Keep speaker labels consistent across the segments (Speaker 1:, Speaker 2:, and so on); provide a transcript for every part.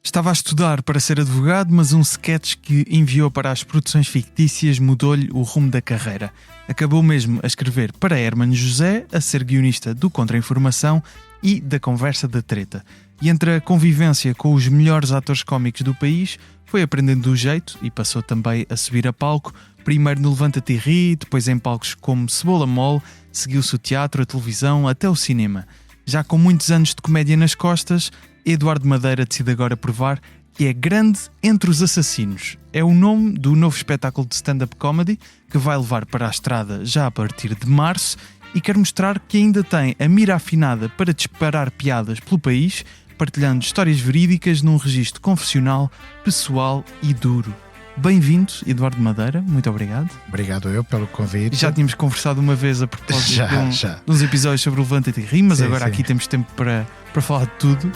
Speaker 1: Estava a estudar para ser advogado, mas um sketch que enviou para as produções fictícias mudou-lhe o rumo da carreira. Acabou mesmo a escrever para Hermano José, a ser guionista do Contra-Informação e da Conversa da Treta. E entre a convivência com os melhores atores cómicos do país, foi aprendendo o jeito e passou também a subir a palco, primeiro no Levanta-te e Ri, depois em palcos como Cebola Mole, seguiu-se o teatro, a televisão, até o cinema. Já com muitos anos de comédia nas costas, Eduardo Madeira decide agora provar que é grande entre os assassinos. É o nome do novo espetáculo de stand-up comedy que vai levar para a estrada já a partir de março e quer mostrar que ainda tem a mira afinada para disparar piadas pelo país, partilhando histórias verídicas num registro confessional, pessoal e duro. Bem-vindo, Eduardo Madeira, muito obrigado.
Speaker 2: Obrigado eu pelo convite.
Speaker 1: Já tínhamos conversado uma vez a propósito de uns episódios sobre o Levanta-te e Ri, mas agora aqui temos tempo para falar de tudo.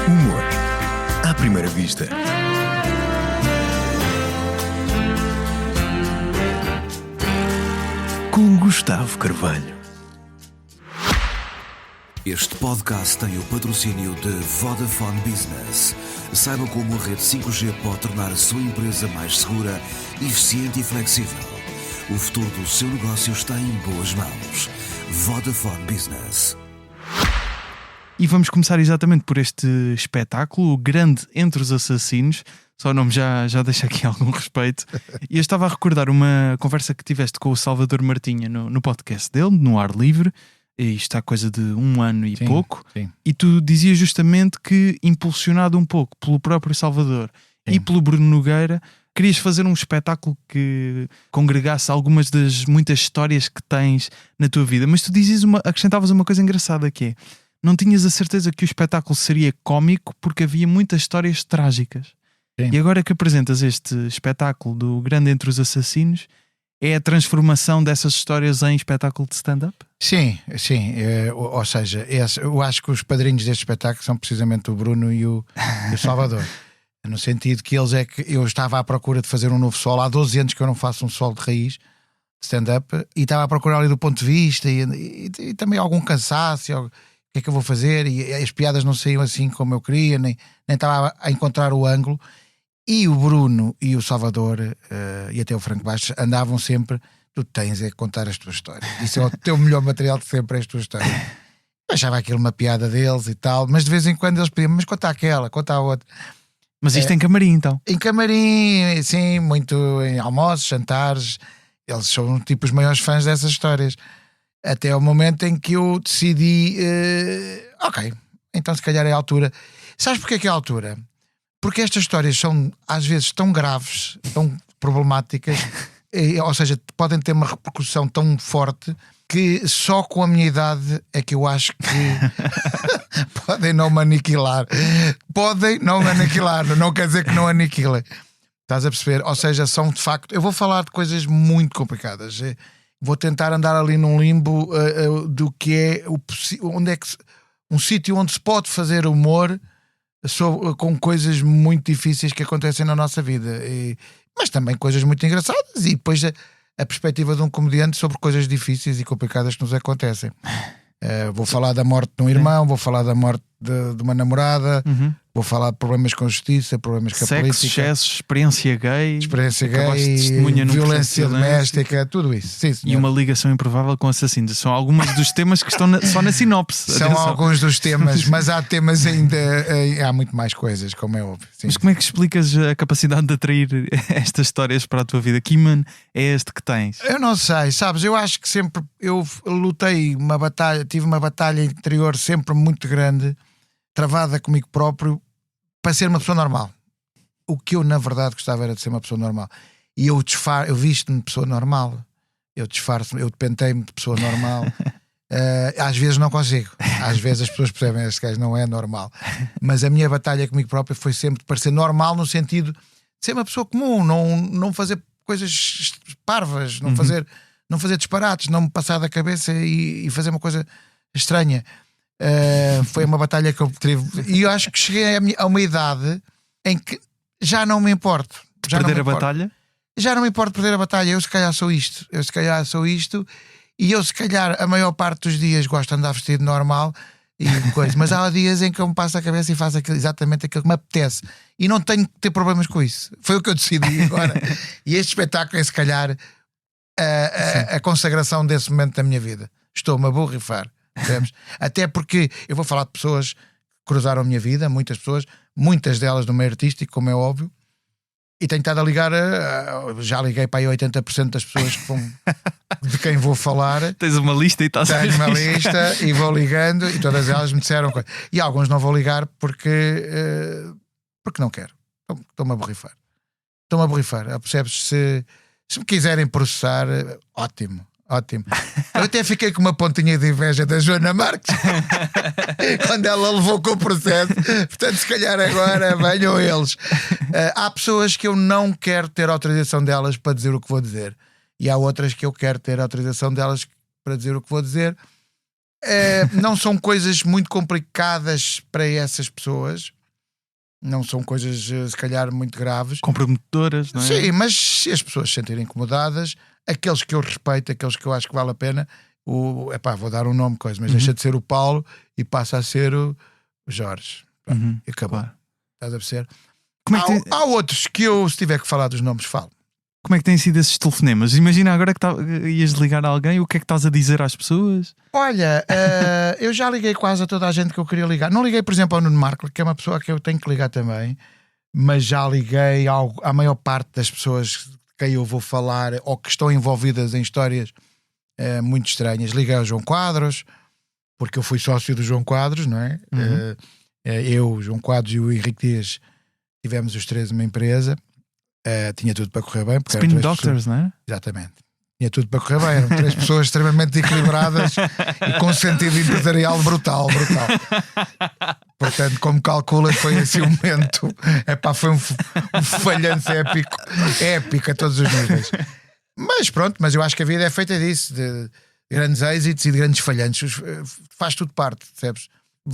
Speaker 3: Humor à primeira vista. Com Gustavo Carvalho. Este podcast tem o patrocínio de Vodafone Business. Saiba como a rede 5G pode tornar a sua empresa mais segura, eficiente e flexível. O futuro do seu negócio está em boas mãos. Vodafone Business.
Speaker 1: E vamos começar exatamente por este espetáculo, o Grande Entre os Assassinos. Só o nome já deixa aqui algum respeito. E eu estava a recordar uma conversa que tiveste com o Salvador Martinha no podcast dele, no Ar Livre. E isto há coisa de 1 ano e pouco. Sim. E tu dizias justamente que, impulsionado um pouco pelo próprio Salvador e pelo Bruno Nogueira, querias fazer um espetáculo que congregasse algumas das muitas histórias que tens na tua vida. Mas tu acrescentavas uma coisa engraçada que é: não tinhas a certeza que o espetáculo seria cómico porque havia muitas histórias trágicas. Sim. E agora que apresentas este espetáculo do Grande Entre os Assassinos, é a transformação dessas histórias em espetáculo de stand-up?
Speaker 2: Sim. Ou seja, eu acho que os padrinhos deste espetáculo são precisamente o Bruno e o Salvador. No sentido que eles eu estava à procura de fazer um novo solo. Há 12 anos que eu não faço um solo de raiz de stand-up e estava a procurar ali do ponto de vista e também algum cansaço. O que é que eu vou fazer? E as piadas não saíam assim como eu queria, nem estava a encontrar o ângulo. E o Bruno e o Salvador e até o Franco Bastos andavam sempre: tu tens é contar as tuas histórias, isso é o teu melhor material de sempre, é as tuas histórias. Eu achava aquilo uma piada deles e tal, mas de vez em quando eles pediam: mas conta aquela, conta a outra.
Speaker 1: Mas isto em camarim então?
Speaker 2: Em camarim, sim, muito em almoços, jantares. Eles são tipo os maiores fãs dessas histórias. Até o momento em que eu decidi ok, então se calhar é a altura. Sabes porque é que é a altura? Porque estas histórias são às vezes tão graves, tão problemáticas, ou seja, podem ter uma repercussão tão forte que só com a minha idade é que eu acho que podem não me aniquilar. Podem não me aniquilar, não quer dizer que não aniquilem. Estás a perceber? Ou seja, são de facto... Eu vou falar de coisas muito complicadas. Vou tentar andar ali num limbo do que é onde é que um sítio onde se pode fazer humor com coisas muito difíceis que acontecem na nossa vida, mas também coisas muito engraçadas, e depois a perspectiva de um comediante sobre coisas difíceis e complicadas que nos acontecem. Vou falar da morte de um irmão, vou falar da morte de uma namorada, vou falar de problemas com justiça, problemas com a política,
Speaker 1: sexo, excesso, experiência gay,
Speaker 2: violência doméstica, tudo isso. Sim,
Speaker 1: e uma ligação improvável com assassinos. São alguns dos temas que estão só na sinopse.
Speaker 2: São alguns dos temas, mas há temas ainda, há muito mais coisas, como é óbvio. Sim.
Speaker 1: Mas como é que explicas a capacidade de atrair estas histórias para a tua vida? Que imã é este que tens?
Speaker 2: Eu não sei, sabes, eu acho que sempre eu lutei tive uma batalha interior sempre muito grande, travada comigo próprio, para ser uma pessoa normal. O que eu na verdade gostava era de ser uma pessoa normal. E eu visto-me de pessoa normal, eu pentei-me de pessoa normal. Às vezes não consigo, às vezes as pessoas percebem que este gajo não é normal, mas a minha batalha comigo própria foi sempre de parecer normal, no sentido de ser uma pessoa comum, não fazer coisas parvas, não fazer disparates, não me passar da cabeça e fazer uma coisa estranha. Foi uma batalha que eu tive, e eu acho que cheguei a uma idade em que já não me importo
Speaker 1: perder a batalha.
Speaker 2: Já não me importo perder a batalha. Eu se calhar sou isto, e eu se calhar a maior parte dos dias gosto de andar vestido normal, e coisa. Mas há dias em que eu me passo a cabeça e faço exatamente aquilo que me apetece. E não tenho que ter problemas com isso. Foi o que eu decidi agora. E este espetáculo é, se calhar, a consagração desse momento da minha vida. Estou-me a borrifar. Percebes? Até porque eu vou falar de pessoas que cruzaram a minha vida, muitas pessoas, muitas delas no meio artístico, como é óbvio. E tenho estado a ligar, já liguei para aí 80% das pessoas de quem vou falar.
Speaker 1: Tens uma lista e estás a
Speaker 2: Tenho uma lista e vou ligando e todas elas me disseram coisa. E alguns não vou ligar porque não quero. Estou-me a borrifar. Estou-me a borrifar. Percebes? Se me quiserem processar, ótimo. Ótimo. Eu até fiquei com uma pontinha de inveja da Joana Marques quando ela levou com o processo. Portanto, se calhar agora venham eles. Há pessoas que eu não quero ter autorização delas para dizer o que vou dizer, e há outras que eu quero ter autorização delas para dizer o que vou dizer. Não são coisas muito complicadas para essas pessoas. Não são coisas, se calhar, muito graves,
Speaker 1: comprometedoras, não é?
Speaker 2: Sim, mas se as pessoas se sentirem incomodadas, aqueles que eu respeito, aqueles que eu acho que vale a pena, vou dar um nome, coisa, mas deixa de ser o Paulo e passa a ser o Jorge. E acabou.
Speaker 1: Claro.
Speaker 2: Estás a perceber?
Speaker 1: Há
Speaker 2: outros que eu, se tiver que falar dos nomes, falo.
Speaker 1: Como é que têm sido esses telefonemas? Imagina agora que ias ligar a alguém, o que é que estás a dizer às pessoas?
Speaker 2: Olha, eu já liguei quase a toda a gente que eu queria ligar. Não liguei, por exemplo, ao Nuno Marco, que é uma pessoa que eu tenho que ligar também, mas já liguei à maior parte das pessoas de quem eu vou falar ou que estão envolvidas em histórias muito estranhas. Liguei ao João Quadros, porque eu fui sócio do João Quadros, não é? Eu, o João Quadros e o Henrique Dias tivemos os três uma empresa. Tinha tudo para correr bem.
Speaker 1: Spin Doctors, não é?
Speaker 2: Exatamente. Tinha tudo para correr bem. Eram três pessoas extremamente equilibradas e com um sentido empresarial brutal. Portanto, como calcula, foi assim um momento. Foi um falhanço épico a todos os níveis. Mas pronto, mas eu acho que a vida é feita disso, de grandes êxitos e de grandes falhanços. Faz tudo parte, percebes?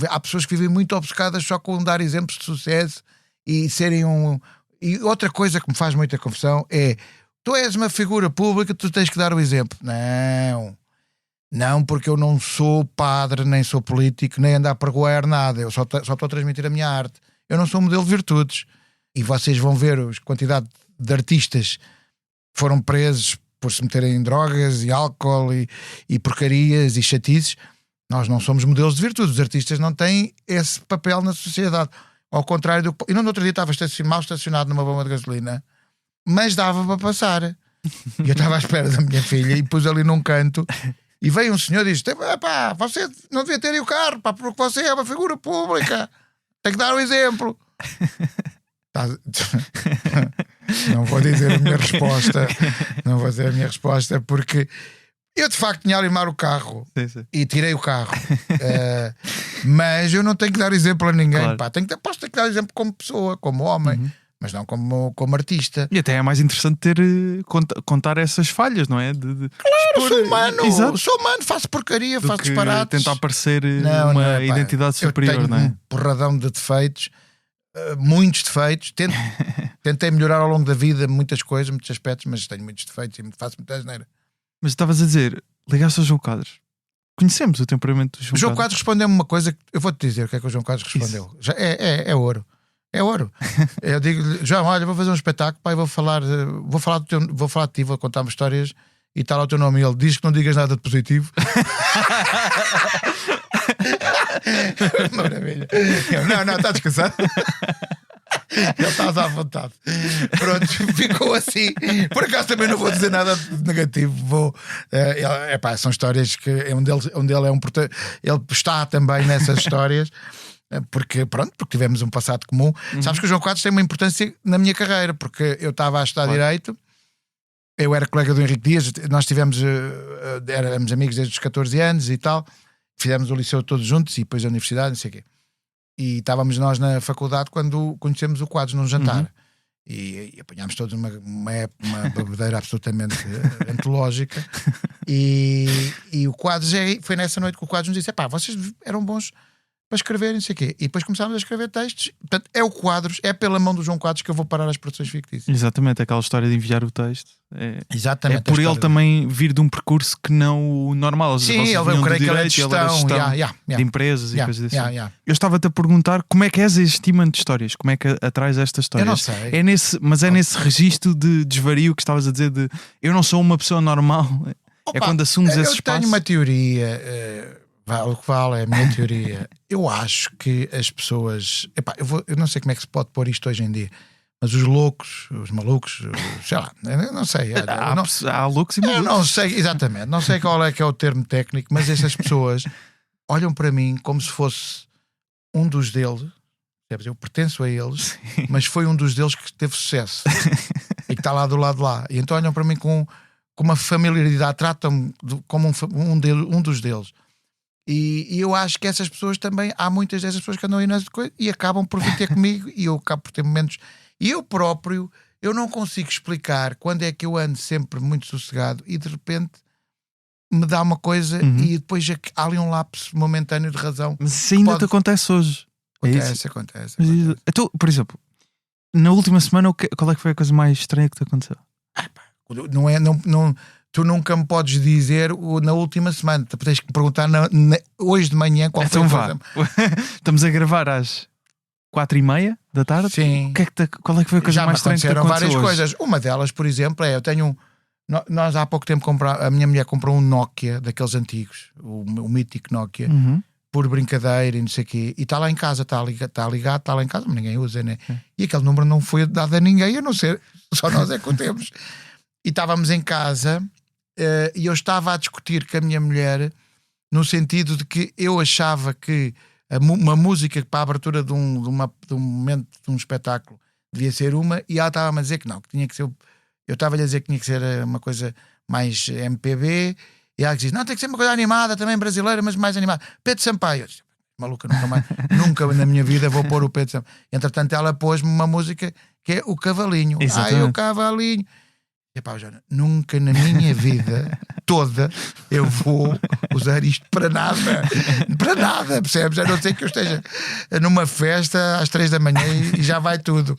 Speaker 2: Há pessoas que vivem muito obcecadas só com dar exemplos de sucesso e serem um... E outra coisa que me faz muita confusão é: tu és uma figura pública, tu tens que dar o exemplo. Não, porque eu não sou padre, nem sou político, nem ando a pregoar nada. Eu só estou a transmitir a minha arte. Eu não sou um modelo de virtudes. E vocês vão ver a quantidade de artistas que foram presos por se meterem em drogas e álcool e porcarias e chatices. Nós não somos modelos de virtudes. Os artistas não têm esse papel na sociedade. Ao contrário do... E no outro dia estava mal estacionado numa bomba de gasolina, mas dava para passar. E eu estava à espera da minha filha e pus ali num canto e veio um senhor e disse: você não devia ter aí o carro, porque você é uma figura pública, tem que dar o exemplo. Não vou dizer a minha resposta. Não vou dizer a minha resposta porque eu de facto tinha a limar o carro.
Speaker 1: Sim.
Speaker 2: E tirei o carro. Mas eu não tenho que dar exemplo a ninguém.
Speaker 1: Claro.
Speaker 2: Posso ter que dar exemplo como pessoa, como homem, mas não como artista.
Speaker 1: E até é mais interessante contar essas falhas, não é?
Speaker 2: Claro, sou humano.
Speaker 1: Exato.
Speaker 2: Sou humano, faço porcaria,
Speaker 1: Do
Speaker 2: faço
Speaker 1: que
Speaker 2: disparates.
Speaker 1: tentar parecer uma identidade superior,
Speaker 2: eu tenho
Speaker 1: não é?
Speaker 2: um porradão de defeitos, muitos defeitos. Tentei melhorar ao longo da vida muitas coisas, muitos aspectos, mas tenho muitos defeitos e faço muita asneira.
Speaker 1: Mas estavas a dizer, ligaste ao João Quadros. Conhecemos o temperamento do João Quadros.
Speaker 2: O João Quadros respondeu-me uma coisa que eu vou-te dizer o que é que o João Quadros respondeu. Já é ouro. É ouro. Eu digo-lhe: João, olha, vou fazer um espetáculo, pai, vou falar de ti, vou contar-me histórias e está lá o teu nome. E ele diz que não digas nada de positivo. Maravilha. Não, está descansado. Ele estás à vontade. Pronto, ficou assim. Por acaso também não vou dizer nada de negativo. São histórias que onde ele é um portador. Ele está também nessas histórias. Porque tivemos um passado comum. Sabes que o João Quadros tem uma importância na minha carreira, porque eu estava a estudar Direito, eu era colega do Henrique Dias, nós éramos amigos desde os 14 anos e tal, fizemos o liceu todos juntos e depois a universidade, não sei o quê. E estávamos nós na faculdade quando conhecemos o Quadros num jantar. E apanhámos todos uma bebedeira absolutamente antológica. E o Quadros foi nessa noite que o Quadros nos disse: vocês eram bons para escrever, não sei o quê. E depois começámos a escrever textos. Portanto, é o Quadros, é pela mão do João Quadros que eu vou parar as produções fictícias.
Speaker 1: Exatamente, aquela história de enviar o texto.
Speaker 2: Exatamente.
Speaker 1: É por ele também vir de um percurso que não o normal.
Speaker 2: Sim, eu creio que ele é de gestão,
Speaker 1: de empresas e coisas assim.
Speaker 2: Yeah.
Speaker 1: Eu estava-te a perguntar como é que és este imã de histórias, como é que atrás estas histórias.
Speaker 2: Eu não sei.
Speaker 1: É nesse registro de desvario que estavas a dizer de eu não sou uma pessoa normal.
Speaker 2: Opa,
Speaker 1: é quando assumes esse espaço.
Speaker 2: Eu tenho uma teoria, vale o que vale, é a minha teoria. Eu acho que as pessoas. Eu não sei como é que se pode pôr isto hoje em dia, mas os loucos, os malucos, sei lá, eu não sei.
Speaker 1: Há loucos e malucos.
Speaker 2: Eu não sei, exatamente, não sei qual é que é o termo técnico, mas essas pessoas olham para mim como se fosse um dos deles. Eu pertenço a eles, sim, mas foi um dos deles que teve sucesso e que está lá do lado de lá. E então olham para mim com uma familiaridade, tratam-me como um dos deles. E eu acho que essas pessoas também, há muitas dessas pessoas que andam aí nas coisas e acabam por vir ter comigo e eu acabo por ter momentos. E eu próprio, eu não consigo explicar quando é que eu ando sempre muito sossegado e de repente me dá uma coisa e depois há ali um lapso momentâneo de razão.
Speaker 1: Mas isso ainda te acontece hoje.
Speaker 2: Acontece.
Speaker 1: Então, por exemplo, na última semana, qual é que foi a coisa mais estranha que te aconteceu?
Speaker 2: Tu nunca me podes dizer na última semana. Tu tens que me perguntar hoje de manhã qual foi a coisa.
Speaker 1: Estamos a gravar às 4:30 da tarde.
Speaker 2: Sim.
Speaker 1: Qual é que foi a coisa mais estranha que te aconteceu
Speaker 2: várias
Speaker 1: hoje?
Speaker 2: coisas. Uma delas, por exemplo, eu tenho nós há pouco tempo a minha mulher comprou um Nokia daqueles antigos, o mítico Nokia, por brincadeira e não sei o quê, e está lá em casa, está ligado, está lá em casa, mas ninguém usa, né? E aquele número não foi dado a ninguém, a não ser, só nós é que o temos. E estávamos em casa e eu estava a discutir com a minha mulher no sentido de que eu achava que uma música para a abertura de um momento de um espetáculo devia ser uma, e ela estava a dizer que não, que tinha que ser. Eu estava-lhe a dizer que tinha que ser uma coisa mais MPB, e ela disse: não, tem que ser uma coisa animada, também brasileira, mas mais animada. Pedro Sampaio. Eu disse: maluca, nunca na minha vida vou pôr o Pedro Sampaio. Entretanto, ela pôs-me uma música que é o Cavalinho. O Cavalinho. E pá, Jana, nunca na minha vida toda eu vou usar isto para nada, percebes? A não ser que eu esteja numa festa às 3 da manhã e já vai tudo.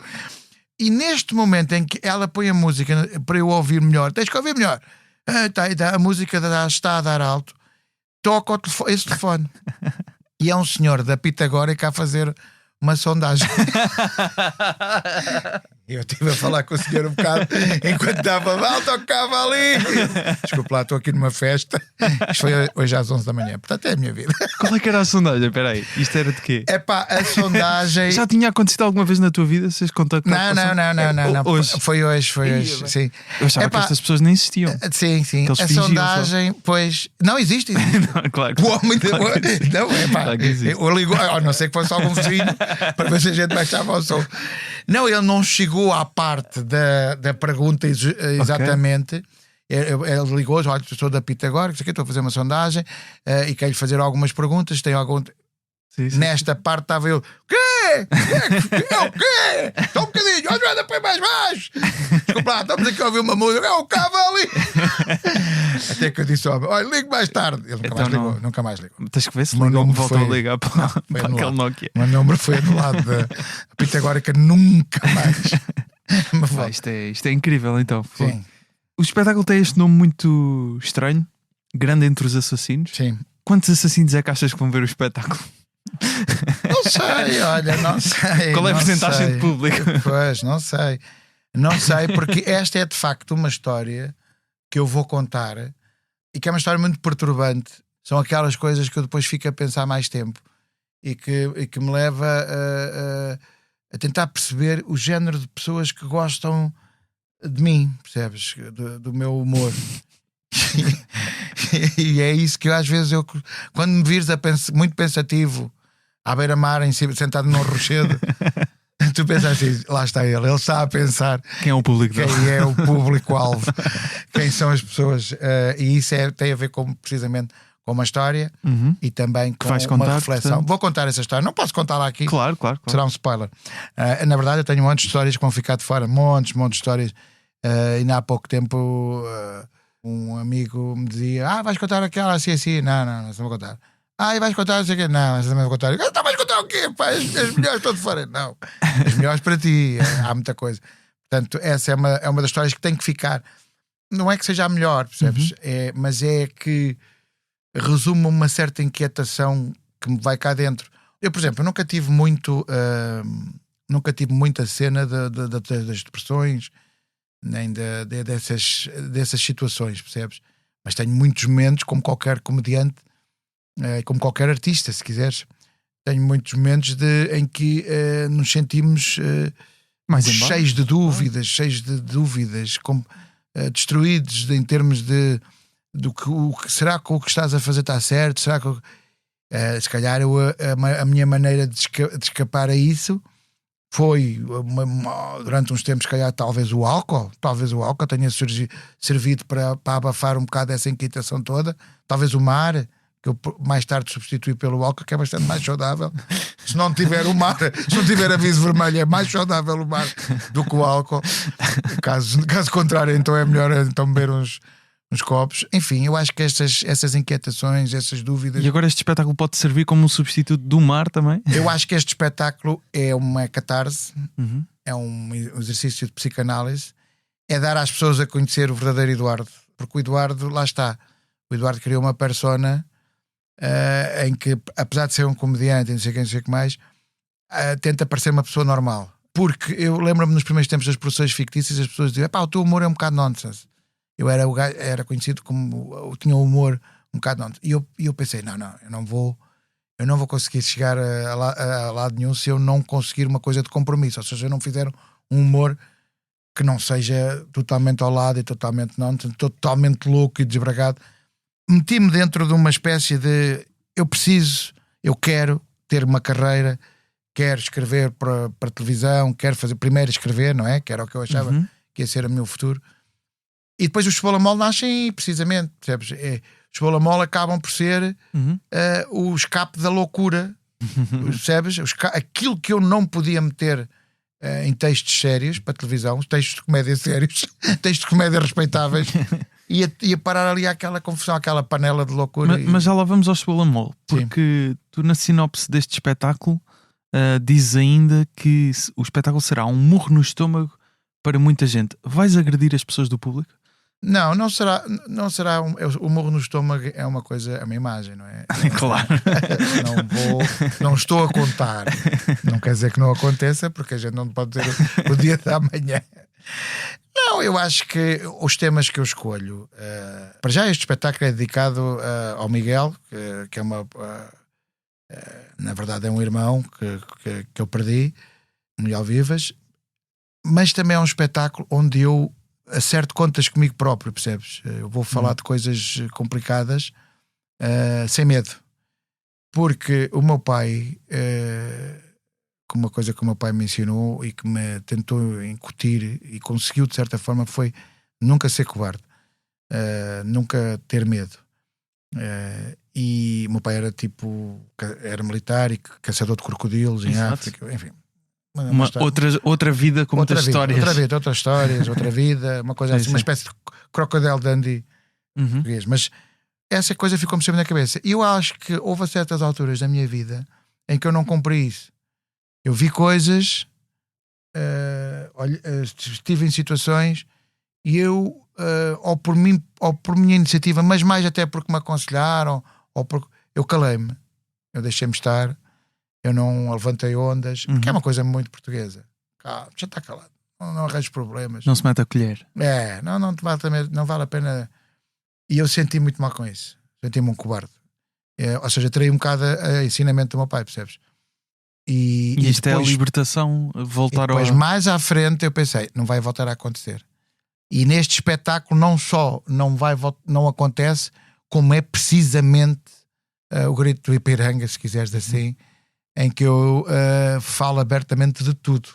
Speaker 2: E neste momento em que ela põe a música para eu ouvir melhor, tens que ouvir melhor, a música está a dar alto, toca esse telefone e é um senhor da Pitagórica a fazer uma sondagem. Eu estive a falar com o senhor um bocado enquanto estava mal, tocava ali. Desculpe lá, estou aqui numa festa. Isto foi hoje às 11 da manhã, portanto é a minha vida.
Speaker 1: Qual é que era a sondagem? Espera aí, isto era de quê?
Speaker 2: É pá, a sondagem.
Speaker 1: Já tinha acontecido alguma vez na tua vida? Vocês contactaram?
Speaker 2: Não.
Speaker 1: Hoje?
Speaker 2: Foi hoje. Sim.
Speaker 1: Eu achava que estas pessoas nem existiam.
Speaker 2: Sim. A sondagem, pois. Não existe.
Speaker 1: Não, claro.
Speaker 2: O homem não, é pá.
Speaker 1: Claro que existe.
Speaker 2: Eu ligo, a não ser que fosse algum vizinho para ver se a gente baixava o som. Não, ele não chegou à parte da pergunta exatamente. Okay. Ele ligou, olha, estou da Pitagórica, estou a fazer uma sondagem e quero-lhe fazer algumas perguntas. Tem algum. Sim. Nesta parte estava eu: o quê? O quê? Só um bocadinho, olha, põe mais baixo. Desculpa lá, estamos aqui a ouvir uma música, é o Cavalinho. Até que eu disse: olha, ligo mais tarde. Ele nunca mais ligou.
Speaker 1: Tens que ver se ligou, voltou a ligar para aquele Nokia.
Speaker 2: O meu número foi anulado da Pitagórica, nunca mais.
Speaker 1: Isto é incrível, então.
Speaker 2: Sim.
Speaker 1: O espetáculo tem este nome muito estranho, grande entre os assassinos.
Speaker 2: Sim.
Speaker 1: Quantos assassinos é que achas que vão ver o espetáculo?
Speaker 2: Não sei, olha, não sei.
Speaker 1: Qual é a porcentagem de público?
Speaker 2: Pois, não sei, porque esta é de facto uma história que eu vou contar e que é uma história muito perturbante. São aquelas coisas que eu depois fico a pensar mais tempo e que me leva a tentar perceber o género de pessoas que gostam de mim, percebes? Do meu humor. E é isso que às vezes quando me vires muito pensativo à beira-mar, sentado num rochedo, tu pensas assim: lá está ele está a pensar
Speaker 1: quem é o público,
Speaker 2: quem é o público-alvo, quem são as pessoas, e isso tem a ver precisamente com uma história e também com uma reflexão. Portanto... Vou contar essa história, não posso contar lá aqui,
Speaker 1: claro.
Speaker 2: Será um spoiler. Na verdade eu tenho um monte de histórias que vão ficar de fora, montes de histórias, e há pouco tempo um amigo me dizia: vais contar aquela assim, não vou contar. E vais contar, não sei o quê. Não, mas também vou contar. Vais contar o quê? Pá? As melhores estão de fora. Não, as melhores para ti. Há muita coisa. Portanto, essa é uma das histórias que tem que ficar. Não é que seja a melhor, percebes? Mas é que resume uma certa inquietação que me vai cá dentro. Eu, por exemplo, nunca tive muita cena das depressões, nem dessas situações, percebes? Mas tenho muitos momentos, como qualquer comediante, como qualquer artista, se quiseres. Tenho muitos momentos em que nos sentimos cheios de dúvidas, destruídos em termos do que será que o que estás a fazer está certo? Será que se calhar a minha maneira de escapar a isso foi durante uns tempos, se calhar talvez o álcool tenha servido para abafar um bocado essa inquietação toda, talvez o mar, que eu mais tarde substituí pelo álcool, que é bastante mais saudável. Se não tiver o mar, se não tiver aviso vermelho, é mais saudável o mar do que o álcool. Caso contrário, então é melhor beber uns copos. Enfim, eu acho que essas inquietações, essas dúvidas...
Speaker 1: E agora este espetáculo pode servir como um substituto do mar também?
Speaker 2: Eu acho que este espetáculo é uma catarse, é um exercício de psicanálise, é dar às pessoas a conhecer o verdadeiro Eduardo, porque o Eduardo, lá está, o Eduardo criou uma persona em que, apesar de ser um comediante e não sei o que mais, tenta parecer uma pessoa normal. Porque eu lembro-me nos primeiros tempos das produções fictícias, as pessoas diziam, o teu humor é um bocado nonsense. Eu era conhecido como eu tinha um humor um bocado nonsense. E eu pensei, eu não vou conseguir chegar a lado nenhum se eu não conseguir uma coisa de compromisso, ou seja, eu não fizer um humor que não seja totalmente ao lado e totalmente nonsense, totalmente louco e desbragado. Meti-me dentro de uma espécie de eu quero ter uma carreira, quero escrever para televisão, quero fazer primeiro escrever, não é? Que era o que eu achava que ia ser o meu futuro. E depois os Cebola Mole nascem precisamente, percebes? Os Cebola Mole acabam por ser o escape da loucura, percebes? Aquilo que eu não podia meter em textos sérios para televisão, textos de comédia sérios, textos de comédia respeitáveis, ia parar ali aquela confusão, aquela panela de loucura.
Speaker 1: Mas já lá vamos ao Cebola Mole, porque tu na sinopse deste espetáculo dizes ainda que o espetáculo será um murro no estômago para muita gente. Vais agredir as pessoas do público?
Speaker 2: Não será o murro no estômago é uma coisa, é uma imagem, não é?
Speaker 1: Claro.
Speaker 2: Não estou a contar. Não quer dizer que não aconteça, porque a gente não pode ter o dia da manhã. Não, eu acho que os temas que eu escolho, para já este espetáculo é dedicado ao Miguel, que é na verdade é um irmão que eu perdi, Miguel Vivas, mas também é um espetáculo onde eu acerto contas comigo próprio, percebes? Eu vou falar de coisas complicadas sem medo, porque o meu pai, uma coisa que o meu pai me ensinou e que me tentou incutir e conseguiu de certa forma foi nunca ser cobarde, nunca ter medo. E o meu pai era militar e caçador de crocodilos em África, enfim.
Speaker 1: Outra vida com muitas histórias.
Speaker 2: Outras histórias, outra vida, uma coisa assim, uma espécie de Crocodile Dundee português. Mas essa coisa ficou-me sempre na cabeça. E eu acho que houve certas alturas da minha vida em que eu não cumpri isso. Eu vi coisas, estive em situações e eu, ou por minha iniciativa, mas mais até porque me aconselharam, eu calei-me, eu deixei-me estar. Eu não levantei ondas, que é uma coisa muito portuguesa. Já está calado, não arranjo problemas.
Speaker 1: Não se mete a colher.
Speaker 2: Não vale a pena. E eu senti muito mal com isso. Senti-me um cobarde. Ou seja, terei um bocado a ensinamento do meu pai, percebes? E
Speaker 1: isto
Speaker 2: depois,
Speaker 1: é a libertação, voltar
Speaker 2: depois, mais à frente, eu pensei, não vai voltar a acontecer. E neste espetáculo não só não acontece, como é precisamente o grito do Ipiranga, se quiseres assim, em que eu falo abertamente de tudo,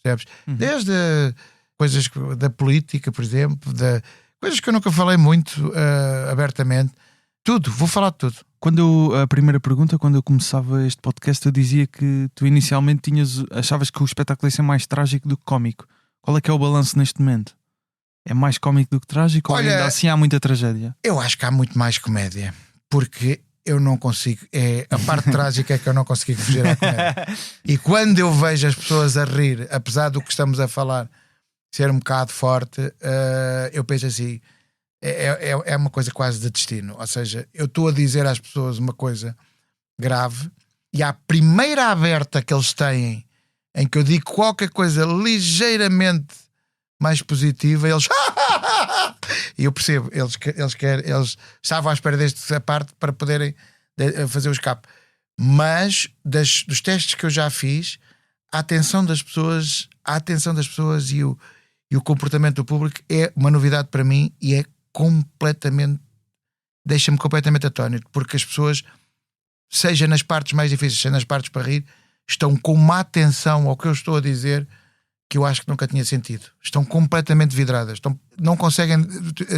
Speaker 2: percebes? Desde coisas da política, por exemplo, coisas que eu nunca falei muito abertamente, tudo, vou falar de tudo.
Speaker 1: A primeira pergunta, quando eu começava este podcast, eu dizia que tu inicialmente achavas que o espetáculo ia ser mais trágico do que cómico. Qual é que é o balanço neste momento? É mais cómico do que trágico? Olha, ou ainda assim há muita tragédia?
Speaker 2: Eu acho que há muito mais comédia, porque eu não consigo. A parte trágica é que eu não consigo fugir à comédia. E quando eu vejo as pessoas a rir, apesar do que estamos a falar ser um bocado forte, eu penso assim, é uma coisa quase de destino. Ou seja, eu estou a dizer às pessoas uma coisa grave e à primeira aberta que eles têm, em que eu digo qualquer coisa ligeiramente mais positiva, eles e eu percebo, eles estavam à espera desta parte para poderem fazer o escape. Mas dos testes que eu já fiz, a atenção das pessoas e o comportamento do público é uma novidade para mim e deixa-me completamente atónito, porque as pessoas, seja nas partes mais difíceis, seja nas partes para rir, estão com uma atenção ao que eu estou a dizer que eu acho que nunca tinha sentido. Estão completamente vidradas, não conseguem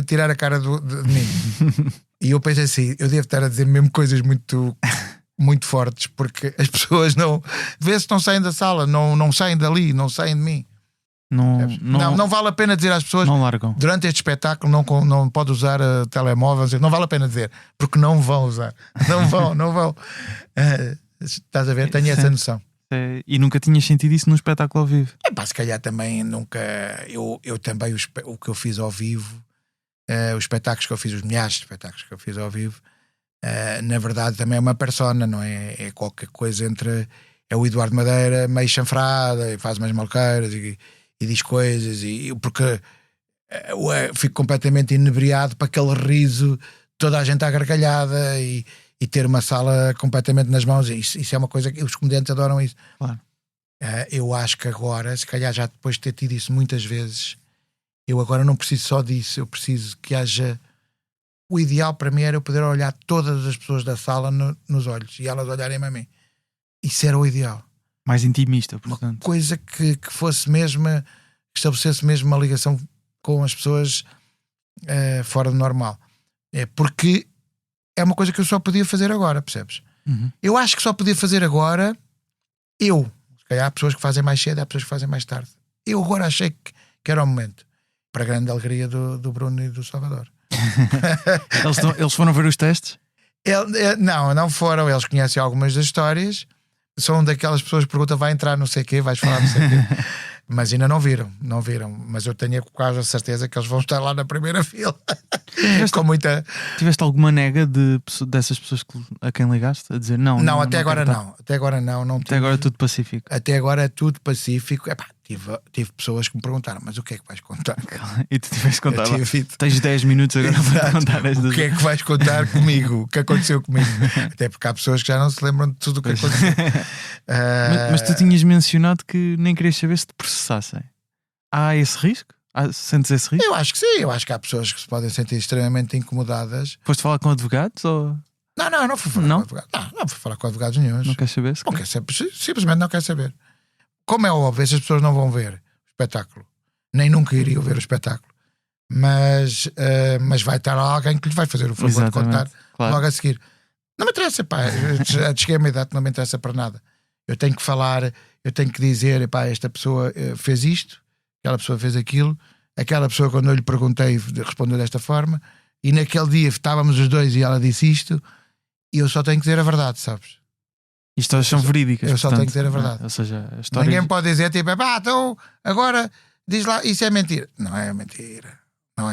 Speaker 2: tirar a cara de mim. E eu penso assim, eu devo estar a dizer mesmo coisas muito, muito fortes, porque as pessoas vê-se não saem da sala, não saem dali, não saem de mim. Não vale a pena dizer às pessoas,
Speaker 1: não largam.
Speaker 2: Durante este espetáculo não pode usar telemóveis, não vale a pena dizer, porque não vão usar, não vão. Estás a ver? Tenho essa noção.
Speaker 1: E nunca tinhas sentido isso num espetáculo ao vivo?
Speaker 2: Se calhar também nunca. Eu também, o que eu fiz ao vivo, os espetáculos que eu fiz, os milhares de espetáculos que eu fiz ao vivo, na verdade também é uma persona, não é? É qualquer coisa entre. É o Eduardo Madeira meio chanfrada e faz umas malqueiras e diz coisas, porque eu fico completamente inebriado para aquele riso, toda a gente à gargalhada e ter uma sala completamente nas mãos. Isso é uma coisa que os comediantes adoram isso.
Speaker 1: Claro.
Speaker 2: Eu acho que agora, se calhar já depois de ter tido isso muitas vezes, eu agora não preciso só disso, eu preciso que haja. O ideal para mim era eu poder olhar todas as pessoas da sala nos olhos e elas olharem-me a mim. Isso era o ideal.
Speaker 1: Mais intimista, portanto.
Speaker 2: Uma coisa que fosse mesmo, que estabelecesse mesmo uma ligação com as pessoas fora do normal. Porque é uma coisa que eu só podia fazer agora, percebes?
Speaker 1: Uhum.
Speaker 2: Eu acho que só podia fazer agora se calhar há pessoas que fazem mais cedo, há pessoas que fazem mais tarde. Eu agora achei que era o momento, para a grande alegria do Bruno e do Salvador.
Speaker 1: Eles foram ver os testes?
Speaker 2: Não foram, eles conhecem algumas das histórias, são daquelas pessoas que perguntam, vai entrar não sei o quê, vais falar não sei o quê. Mas ainda não viram, mas eu tenho quase a certeza que eles vão estar lá na primeira fila.
Speaker 1: Tiveste alguma nega dessas pessoas a quem ligaste? A dizer não?
Speaker 2: Não, até agora não. Até agora não.
Speaker 1: Até agora é tudo pacífico.
Speaker 2: Até agora é tudo pacífico. Tive pessoas que me perguntaram, mas o que é que vais contar?
Speaker 1: E tu tiveste contar. Tens 10 minutos agora para contar estas.
Speaker 2: O que é que vais contar comigo? O que aconteceu comigo? Até porque há pessoas que já não se lembram de tudo o que aconteceu.
Speaker 1: Mas tu tinhas mencionado que nem querias saber se te processassem. Há esse risco? Sentes esse risco?
Speaker 2: Eu acho que sim. Eu acho que há pessoas que se podem sentir extremamente incomodadas.
Speaker 1: Foste falar com advogados? Ou...
Speaker 2: Não fui falar com advogados. Não fui falar com advogados nenhum.
Speaker 1: Não queres saber?
Speaker 2: Não quer saber, simplesmente não quer saber. Como é óbvio, essas pessoas não vão ver o espetáculo, nem nunca iriam ver o espetáculo, mas vai estar alguém que lhe vai fazer o favor de contar logo a seguir. Não me interessa, cheguei a uma idade que não me interessa para nada. Eu tenho que falar, eu tenho que dizer, esta pessoa fez isto, aquela pessoa fez aquilo, aquela pessoa, quando eu lhe perguntei, respondeu desta forma, e naquele dia estávamos os dois e ela disse isto, e eu só tenho que dizer a verdade, sabes?
Speaker 1: Histórias são verídicas.
Speaker 2: Eu só tenho que dizer a verdade.
Speaker 1: Ou seja, a história...
Speaker 2: Ninguém pode dizer tipo, então agora diz lá, isso é mentira. Não é mentira. Não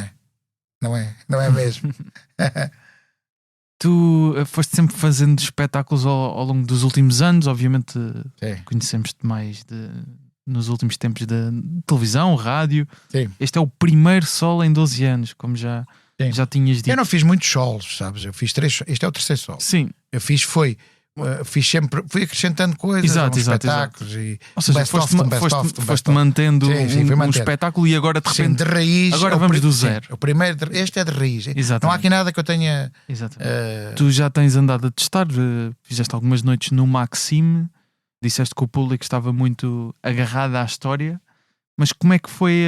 Speaker 2: é mesmo.
Speaker 1: Tu foste sempre fazendo espetáculos ao longo dos últimos anos. Obviamente conhecemos-te mais nos últimos tempos de televisão, rádio.
Speaker 2: Sim.
Speaker 1: Este é o primeiro solo em 12 anos, como já tinhas dito.
Speaker 2: Eu não fiz muitos solos, sabes? Eu fiz 3. Este é o terceiro solo.
Speaker 1: Sim.
Speaker 2: Eu fiz fui acrescentando coisas, espetáculos. E
Speaker 1: ou seja, foste mantendo um espetáculo e agora de repente
Speaker 2: de raiz,
Speaker 1: agora vamos do zero.
Speaker 2: O primeiro, este é de raiz.
Speaker 1: Exatamente.
Speaker 2: Não há aqui nada que eu tenha.
Speaker 1: Tu já tens andado a testar, fizeste algumas noites no Maxime, disseste que o público estava muito agarrado à história, mas como é que foi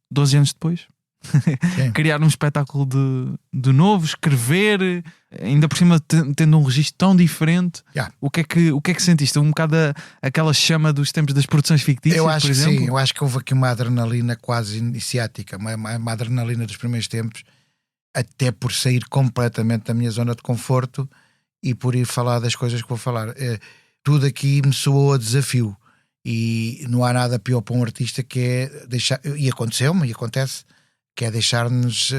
Speaker 1: 12 anos depois? Criar um espetáculo de novo, escrever, ainda por cima tendo um registro tão diferente. O que é que sentiste? Um bocado aquela chama dos tempos das produções fictícias,
Speaker 2: eu acho
Speaker 1: por exemplo?
Speaker 2: Que sim, eu acho que houve aqui uma adrenalina quase iniciática, uma adrenalina dos primeiros tempos, até por sair completamente da minha zona de conforto e por ir falar das coisas que vou falar. Tudo aqui me soou a desafio, e não há nada pior para um artista que é deixar, e aconteceu-me, e acontece, que é deixar-nos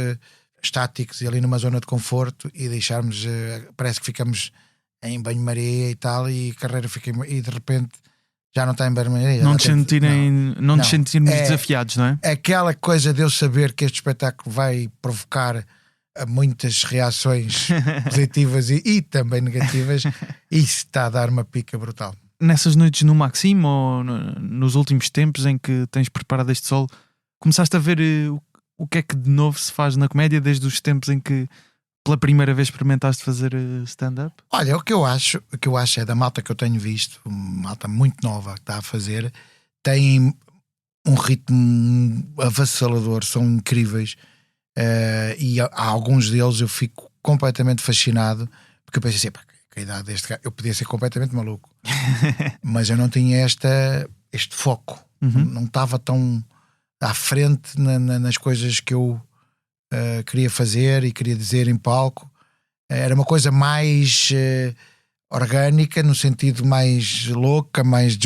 Speaker 2: estáticos e ali numa zona de conforto, e deixarmos, parece que ficamos em banho-maria e tal, e a carreira fica, e de repente já não está em banho-maria.
Speaker 1: Não nos sentirmos desafiados, não é?
Speaker 2: Aquela coisa de eu saber que este espetáculo vai provocar muitas reações positivas e também negativas, isso está a dar uma pica brutal.
Speaker 1: Nessas noites no Maxime ou nos últimos tempos em que tens preparado este solo, começaste a ver o que é que de novo se faz na comédia desde os tempos em que pela primeira vez experimentaste fazer stand-up?
Speaker 2: Olha, o que eu acho é da malta que eu tenho visto, malta muito nova que está a fazer, tem um ritmo avassalador, são incríveis, e há alguns deles eu fico completamente fascinado, porque eu pensei assim, pá, que a idade deste cara, eu podia ser completamente maluco, mas eu não tinha este foco, não estava tão à frente nas coisas que eu queria fazer e queria dizer em palco. Era uma coisa mais orgânica, no sentido mais louca, mais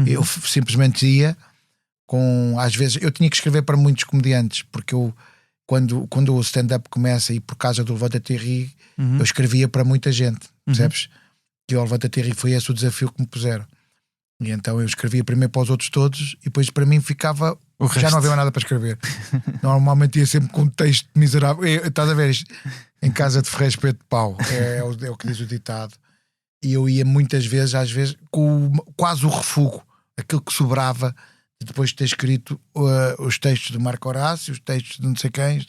Speaker 2: eu simplesmente ia às vezes eu tinha que escrever para muitos comediantes, porque eu quando o stand-up começa, e por causa do Levanta Terri, eu escrevia para muita gente, percebes? Que o Levanta Terri foi esse o desafio que me puseram, e então eu escrevia primeiro para os outros todos, e depois para mim ficava, já não havia mais nada para escrever. Normalmente ia sempre com um texto miserável. Estás a ver isto? Em casa de Ferreira Espeto de Pau, é o que diz o ditado. E eu ia muitas vezes, às vezes, com quase o refugo, aquilo que sobrava depois de ter escrito os textos do Marco Horácio, os textos de não sei quem,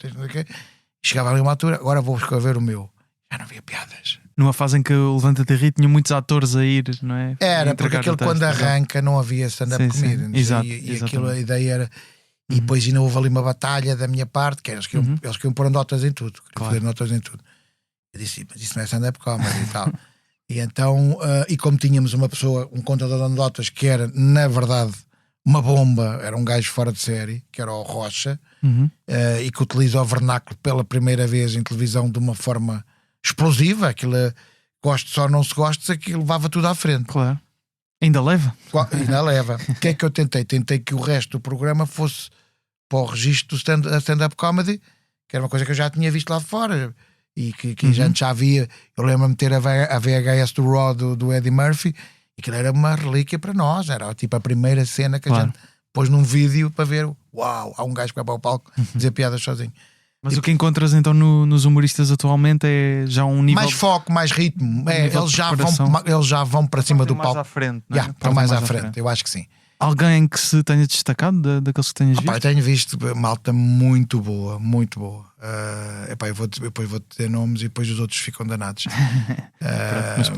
Speaker 2: chegava ali uma altura, agora vou escrever o meu. Já não havia piadas.
Speaker 1: Numa fase em que o Levanta-te Ri tinha muitos atores a ir, não é?
Speaker 2: Era, porque aquilo quando arranca não havia stand-up comedians.
Speaker 1: Exato,
Speaker 2: e aquilo, a ideia era. E depois ainda houve ali uma batalha da minha parte, que eles queriam pôr notas em tudo, fazer notas em tudo. Eu disse, mas isso não é stand-up comedy e tal. E então, e como tínhamos uma pessoa, um contador de notas que era, na verdade, uma bomba, era um gajo fora de série, que era o Rocha, e que utiliza o vernáculo pela primeira vez em televisão de uma forma explosiva, aquilo, gosto ou não se gosta, aquilo levava tudo à frente.
Speaker 1: Claro. Ainda leva?
Speaker 2: Ainda leva. O que é que eu tentei? Tentei que o resto do programa fosse para o registro do stand-up comedy, que era uma coisa que eu já tinha visto lá fora, e que já havia. Eu lembro-me de ter a VHS do Raw do Eddie Murphy, e aquilo era uma relíquia para nós, era tipo a primeira cena que a gente pôs num vídeo para ver. Uau, há um gajo que vai para o palco dizer piadas sozinho.
Speaker 1: Mas tipo, o que encontras então nos humoristas atualmente é já um nível...
Speaker 2: Mais foco, mais ritmo. Eles já vão para cima do palco.
Speaker 1: À frente, não é?
Speaker 2: Estão mais à frente, eu acho que sim.
Speaker 1: Alguém que se tenha destacado daqueles que tenhas visto?
Speaker 2: Eu tenho visto malta muito boa, muito boa. Depois vou ter nomes e depois os outros ficam danados.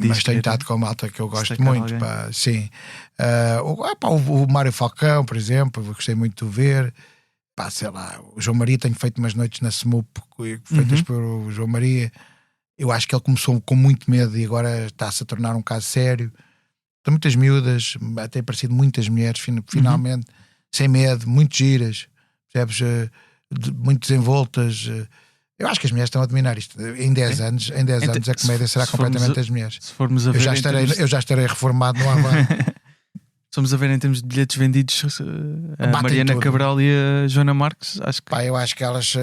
Speaker 2: Mas tenho estado com malta que eu gosto muito. Sim. O Mário Falcão, por exemplo, eu gostei muito de ver. Sei lá, o João Maria, tenho feito umas noites na SMUP feitas por João Maria. Eu acho que ele começou com muito medo e agora está-se a tornar um caso sério. Tem muitas miúdas, até aparecido muitas mulheres finalmente, sem medo, muito giras, percebes? Muito desenvoltas. Eu acho que as mulheres estão a dominar isto. Em 10 anos a comédia será completamente das mulheres.
Speaker 1: Se formos a ver,
Speaker 2: eu já estarei reformado no Havana.
Speaker 1: Estamos a ver em termos de bilhetes vendidos, a Mariana tudo. Cabral e a Joana Marques, acho que...
Speaker 2: eu acho que elas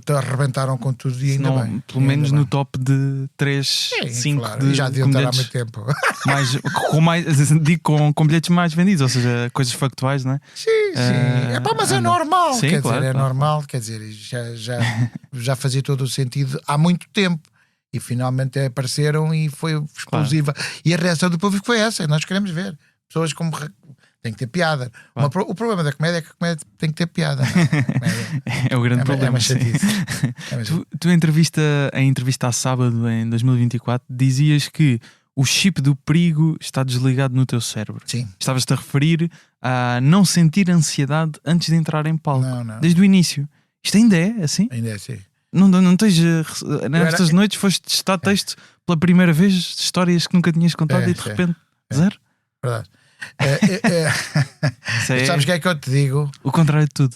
Speaker 2: arrebentaram com tudo e ainda bem.
Speaker 1: Pelo menos no top de 3, 5
Speaker 2: claro. Já deviam estar há muito tempo.
Speaker 1: com bilhetes mais vendidos, ou seja, coisas factuais, não é?
Speaker 2: Sim. Mas é normal,
Speaker 1: sim,
Speaker 2: quer
Speaker 1: claro,
Speaker 2: dizer,
Speaker 1: claro.
Speaker 2: Normal, quer dizer, já fazia todo o sentido há muito tempo. E finalmente apareceram e foi explosiva. Claro. E a reação do público foi essa, nós queremos ver. Pessoas como tem que ter piada. Claro. O problema da comédia é que a comédia tem que ter piada.
Speaker 1: É o grande problema. Tu em entrevista à Sábado em 2024 dizias que o chip do perigo está desligado no teu cérebro.
Speaker 2: Sim.
Speaker 1: Estavas-te a referir a não sentir ansiedade antes de entrar em palco.
Speaker 2: Não.
Speaker 1: Desde o início. Isto ainda é assim?
Speaker 2: Ainda é assim.
Speaker 1: Não tens. Nestas noites foste testar texto pela primeira vez de histórias que nunca tinhas contado e de repente zero?
Speaker 2: Verdade. Sabes o que é que eu te digo?
Speaker 1: O contrário de tudo.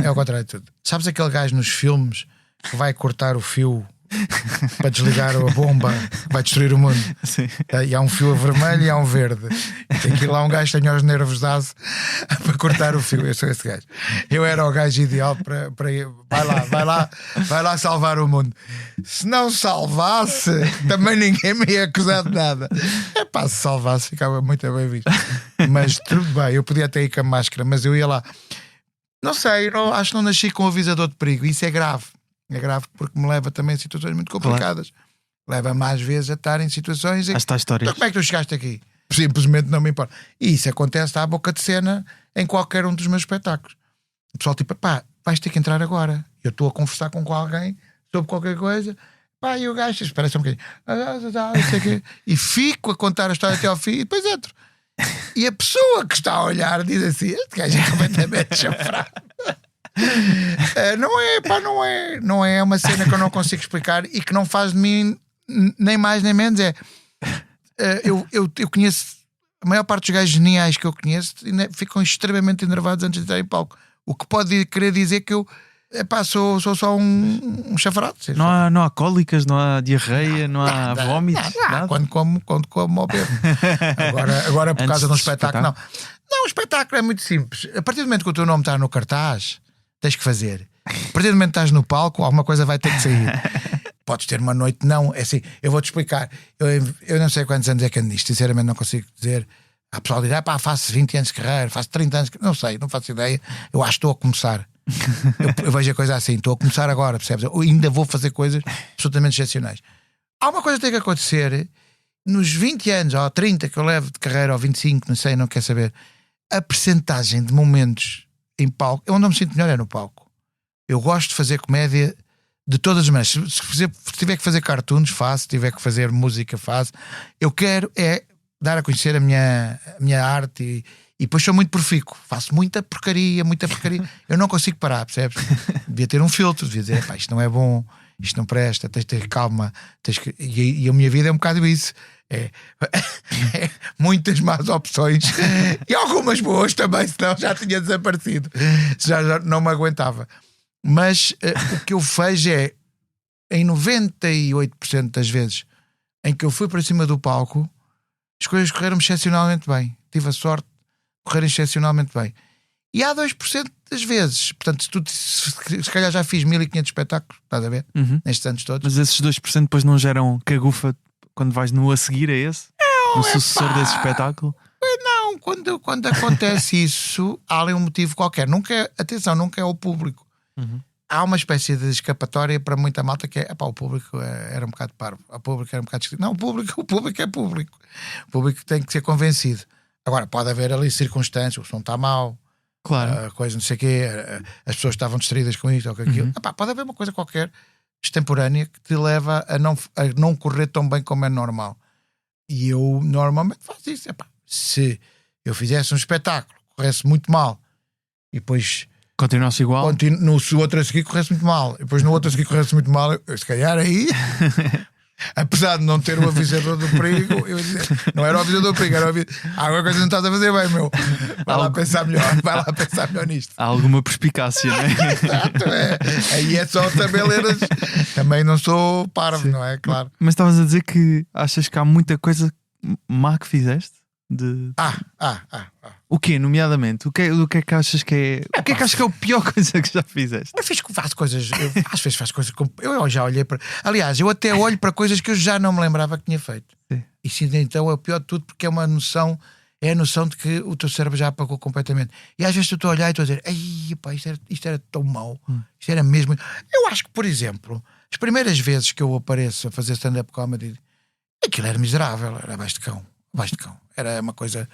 Speaker 2: É o contrário de tudo. Sabes aquele gajo nos filmes que vai cortar o fio para desligar a bomba que vai destruir o mundo.
Speaker 1: Sim.
Speaker 2: E há um fio vermelho e há um verde. Tem que ir lá um gajo que tenha os nervos de aço para cortar o fio. Eu sou esse gajo. Eu era o gajo ideal para ir. Vai lá salvar o mundo. Se não salvasse, também ninguém me ia acusar de nada. Se salvasse, ficava muito bem visto. Mas tudo bem, eu podia até ir com a máscara, mas eu ia lá. Não sei, acho que não nasci com o avisador de perigo. Isso é grave. É grave porque me leva também a situações muito complicadas. Claro. Leva-me às vezes a estar em situações em que, então, como é que tu chegaste aqui? Simplesmente não me importa. E isso acontece à boca de cena em qualquer um dos meus espetáculos. O pessoal tipo, vais ter que entrar agora. Eu estou a conversar com alguém sobre qualquer coisa. E o gajo, espera só um bocadinho. Não sei o quê. E fico a contar a história até ao fim e depois entro. E a pessoa que está a olhar diz assim: este gajo é completamente chafrado. Não é uma cena que eu não consigo explicar e que não faz de mim nem mais nem menos. Eu conheço a maior parte dos gajos geniais que eu conheço ficam extremamente enervados antes de entrar em palco, o que pode querer dizer que eu sou só um chafrado.
Speaker 1: Não há cólicas, não há diarreia, não há vómitos.
Speaker 2: Nada. Quando como ao bebo. Agora por causa de um espetáculo, não. Não, o espetáculo é muito simples. A partir do momento que o teu nome está no cartaz, tens que fazer. A partir do momento que estás no palco, alguma coisa vai ter que sair. Podes ter uma noite, não. É assim, eu vou-te explicar. Eu não sei quantos anos é que ando nisto, sinceramente não consigo dizer. Há pessoal que diz, faço 20 anos de carreira, faço 30 anos de carreira. Não sei, não faço ideia. Eu acho que estou a começar. Eu vejo a coisa assim, estou a começar agora, percebes? Eu ainda vou fazer coisas absolutamente excepcionais. Há uma coisa que tem que acontecer nos 20 anos, ou 30 que eu levo de carreira, ou 25, não sei, não quero saber. A percentagem de momentos em palco, onde eu me sinto melhor é no palco. Eu gosto de fazer comédia de todas as maneiras. Se tiver que fazer cartoons, faço. Se tiver que fazer música, faço. Eu quero dar a conhecer a minha arte e depois sou muito profícuo. Faço muita porcaria. Eu não consigo parar, percebes? Devia ter um filtro, devia dizer, isto não é bom, isto não presta, tens de ter calma. E a minha vida é um bocado isso. Muitas más opções e algumas boas também, senão já tinha desaparecido, já não me aguentava. Mas o que eu vejo é, em 98% das vezes em que eu fui para cima do palco, as coisas correram excepcionalmente bem. Tive a sorte de correrem excepcionalmente bem. E há 2% das vezes, portanto, se calhar já fiz 1500 espetáculos, estás a ver? Nestes anos todos.
Speaker 1: Mas esses 2% depois não geram cagufa quando vais no a seguir a esse? No sucessor desse espetáculo?
Speaker 2: Não, quando acontece isso, há ali um motivo qualquer. Nunca é o público. Há uma espécie de escapatória para muita malta que o público era um bocado parvo. O público era um bocado esquisito. Não, o público é público. O público tem que ser convencido. Agora, pode haver ali circunstâncias, o som está mau,
Speaker 1: claro.
Speaker 2: Coisa não sei o quê, as pessoas estavam distraídas com isto ou com aquilo. Pode haver uma coisa qualquer extemporânea que te leva a não correr tão bem como é normal. E eu normalmente faço isso. Se eu fizesse um espetáculo, corresse muito mal, e depois
Speaker 1: continuasse igual,
Speaker 2: no outro a seguir corresse muito mal, e depois no outro a seguir corresse muito mal, se calhar aí apesar de não ter o avisador do perigo, eu dizia, não era o avisador do perigo, era o avisador. Alguma coisa não estás a fazer bem, meu. Vai lá pensar melhor nisto.
Speaker 1: Há alguma perspicácia, não é?
Speaker 2: Exato, aí é só saber ler também não sou parvo, não é? Claro.
Speaker 1: Mas estavas a dizer que achas que há muita coisa má que fizeste? O quê, nomeadamente? O que é que achas que é? O que é que achas que é a pior coisa que já fizeste?
Speaker 2: Eu faço coisas. Às vezes faço coisas. Eu já olhei para. Aliás, eu até olho para coisas que eu já não me lembrava que tinha feito.
Speaker 1: Sim.
Speaker 2: E sim, então é o pior de tudo, porque é uma noção. É a noção de que o teu cérebro já apagou completamente. E às vezes tu estou a olhar e estou a dizer: ei, pá, isto era tão mau. Isto era mesmo. Eu acho que, por exemplo, as primeiras vezes que eu apareço a fazer stand-up comedy, aquilo era miserável, era abaixo de cão. Era uma coisa.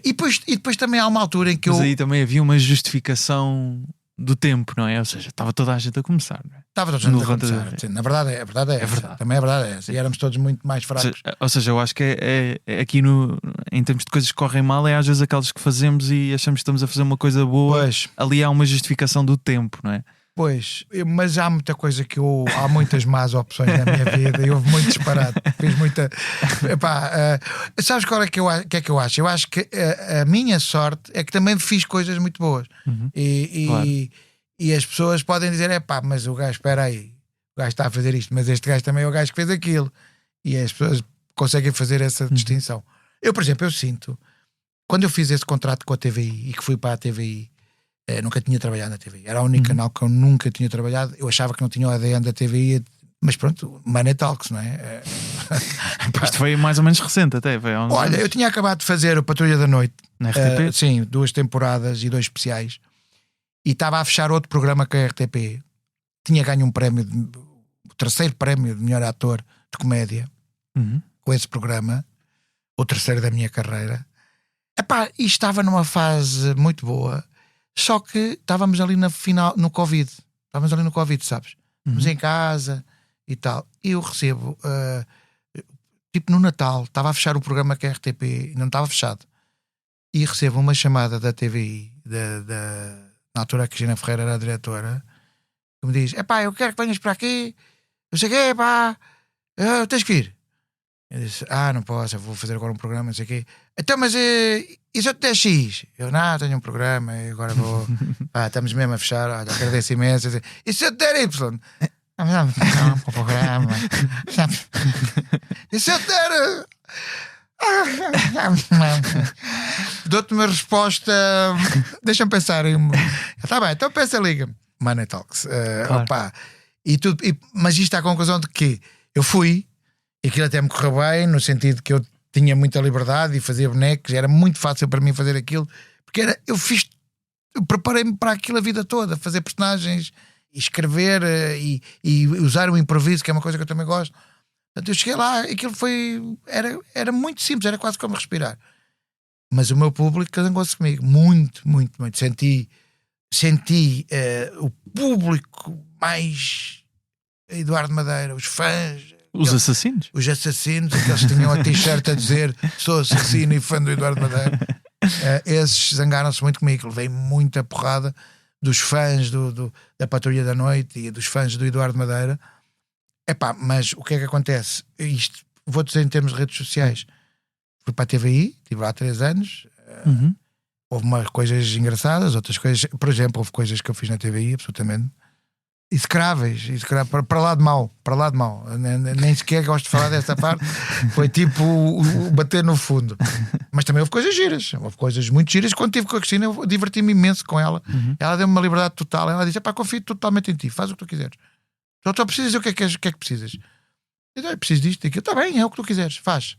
Speaker 2: E depois também há uma altura em que
Speaker 1: Mas aí também havia uma justificação do tempo, não é? Ou seja, estava toda a gente a começar, não é?
Speaker 2: Estava toda a gente a começar. Sim, na verdade é verdade. Também é verdade essa. E éramos todos muito mais fracos.
Speaker 1: Ou seja, eu acho que é aqui em termos de coisas que correm mal, é às vezes aquelas que fazemos e achamos que estamos a fazer uma coisa boa.
Speaker 2: Pois.
Speaker 1: Ali há uma justificação do tempo, não é?
Speaker 2: Pois, mas há muita coisa há muitas más opções na minha vida e houve muito disparate. Fiz muita. Sabes qual é que eu acho? Eu acho que a minha sorte é que também fiz coisas muito boas.
Speaker 1: Claro.
Speaker 2: E as pessoas podem dizer: mas o gajo, espera aí, o gajo está a fazer isto, mas este gajo também é o gajo que fez aquilo. E as pessoas conseguem fazer essa distinção. Eu, por exemplo, eu sinto, quando eu fiz esse contrato com a TVI e que fui para a TVI, nunca tinha trabalhado na TVI, era o único canal que eu nunca tinha trabalhado. Eu achava que não tinha o ADN da TVI, mas pronto, Money Talks, não é?
Speaker 1: Isto foi mais ou menos recente até.
Speaker 2: Olha, eu tinha acabado de fazer o Patrulha da Noite,
Speaker 1: na RTP?
Speaker 2: sim, 2 temporadas e 2 especiais, e estava a fechar outro programa com a RTP. Tinha ganho um prémio, o 3º prémio de melhor ator de comédia com esse programa, o 3º da minha carreira. E estava numa fase muito boa, só que estávamos ali no Covid. Estávamos ali no Covid, sabes? Estávamos em casa e tal. E eu recebo, tipo no Natal, estava a fechar o programa com a RTP, não estava fechado. E recebo uma chamada da TVI, na altura a Cristina Ferreira era a diretora, que me diz: eu quero que venhas para aqui, não sei o quê, tens que vir. Eu disse: não posso, eu vou fazer agora um programa, não sei o quê. Então, mas e se eu te der X? Eu, não, tenho um programa e agora vou. Estamos mesmo a fechar, olha, agradeço imenso. E se eu te der Y? Não, o programa. E se eu te der. Dou-te uma resposta. Deixa-me pensar em. Está bem, então pensa, liga-me. Money Talks.
Speaker 1: Claro.
Speaker 2: Mas isto é a conclusão de que eu fui. E aquilo até me correu bem, no sentido que eu tinha muita liberdade e fazia bonecos, era muito fácil para mim fazer aquilo, porque eu preparei-me para aquilo a vida toda, fazer personagens, e escrever e usar o improviso, que é uma coisa que eu também gosto. Portanto, eu cheguei lá, aquilo era muito simples, era quase como respirar. Mas o meu público zangou-se comigo, muito, muito, muito. Senti o público mais Eduardo Madeira, os fãs.
Speaker 1: Os assassinos?
Speaker 2: Os assassinos, aqueles que tinham a t-shirt a dizer sou assassino e fã do Eduardo Madeira. Esses zangaram-se muito comigo. Levei muita porrada dos fãs da Patrulha da Noite e dos fãs do Eduardo Madeira. Mas o que é que acontece? Isto, vou dizer em termos de redes sociais. Fui para a TVI, estive lá há 3 anos. Houve umas coisas engraçadas, outras coisas. Por exemplo, houve coisas que eu fiz na TVI, absolutamente execráveis, para lá de mau, nem sequer gosto de falar dessa parte. Foi tipo o bater no fundo. Mas também houve coisas giras, houve coisas muito giras. Quando estive com a Cristina, eu diverti-me imenso com ela. Ela deu-me uma liberdade total. Ela disse: confio totalmente em ti, faz o que tu quiseres, só precisas dizer o que é que precisas. Eu disse: preciso disto, daquilo. Está bem, é o que tu quiseres, faz.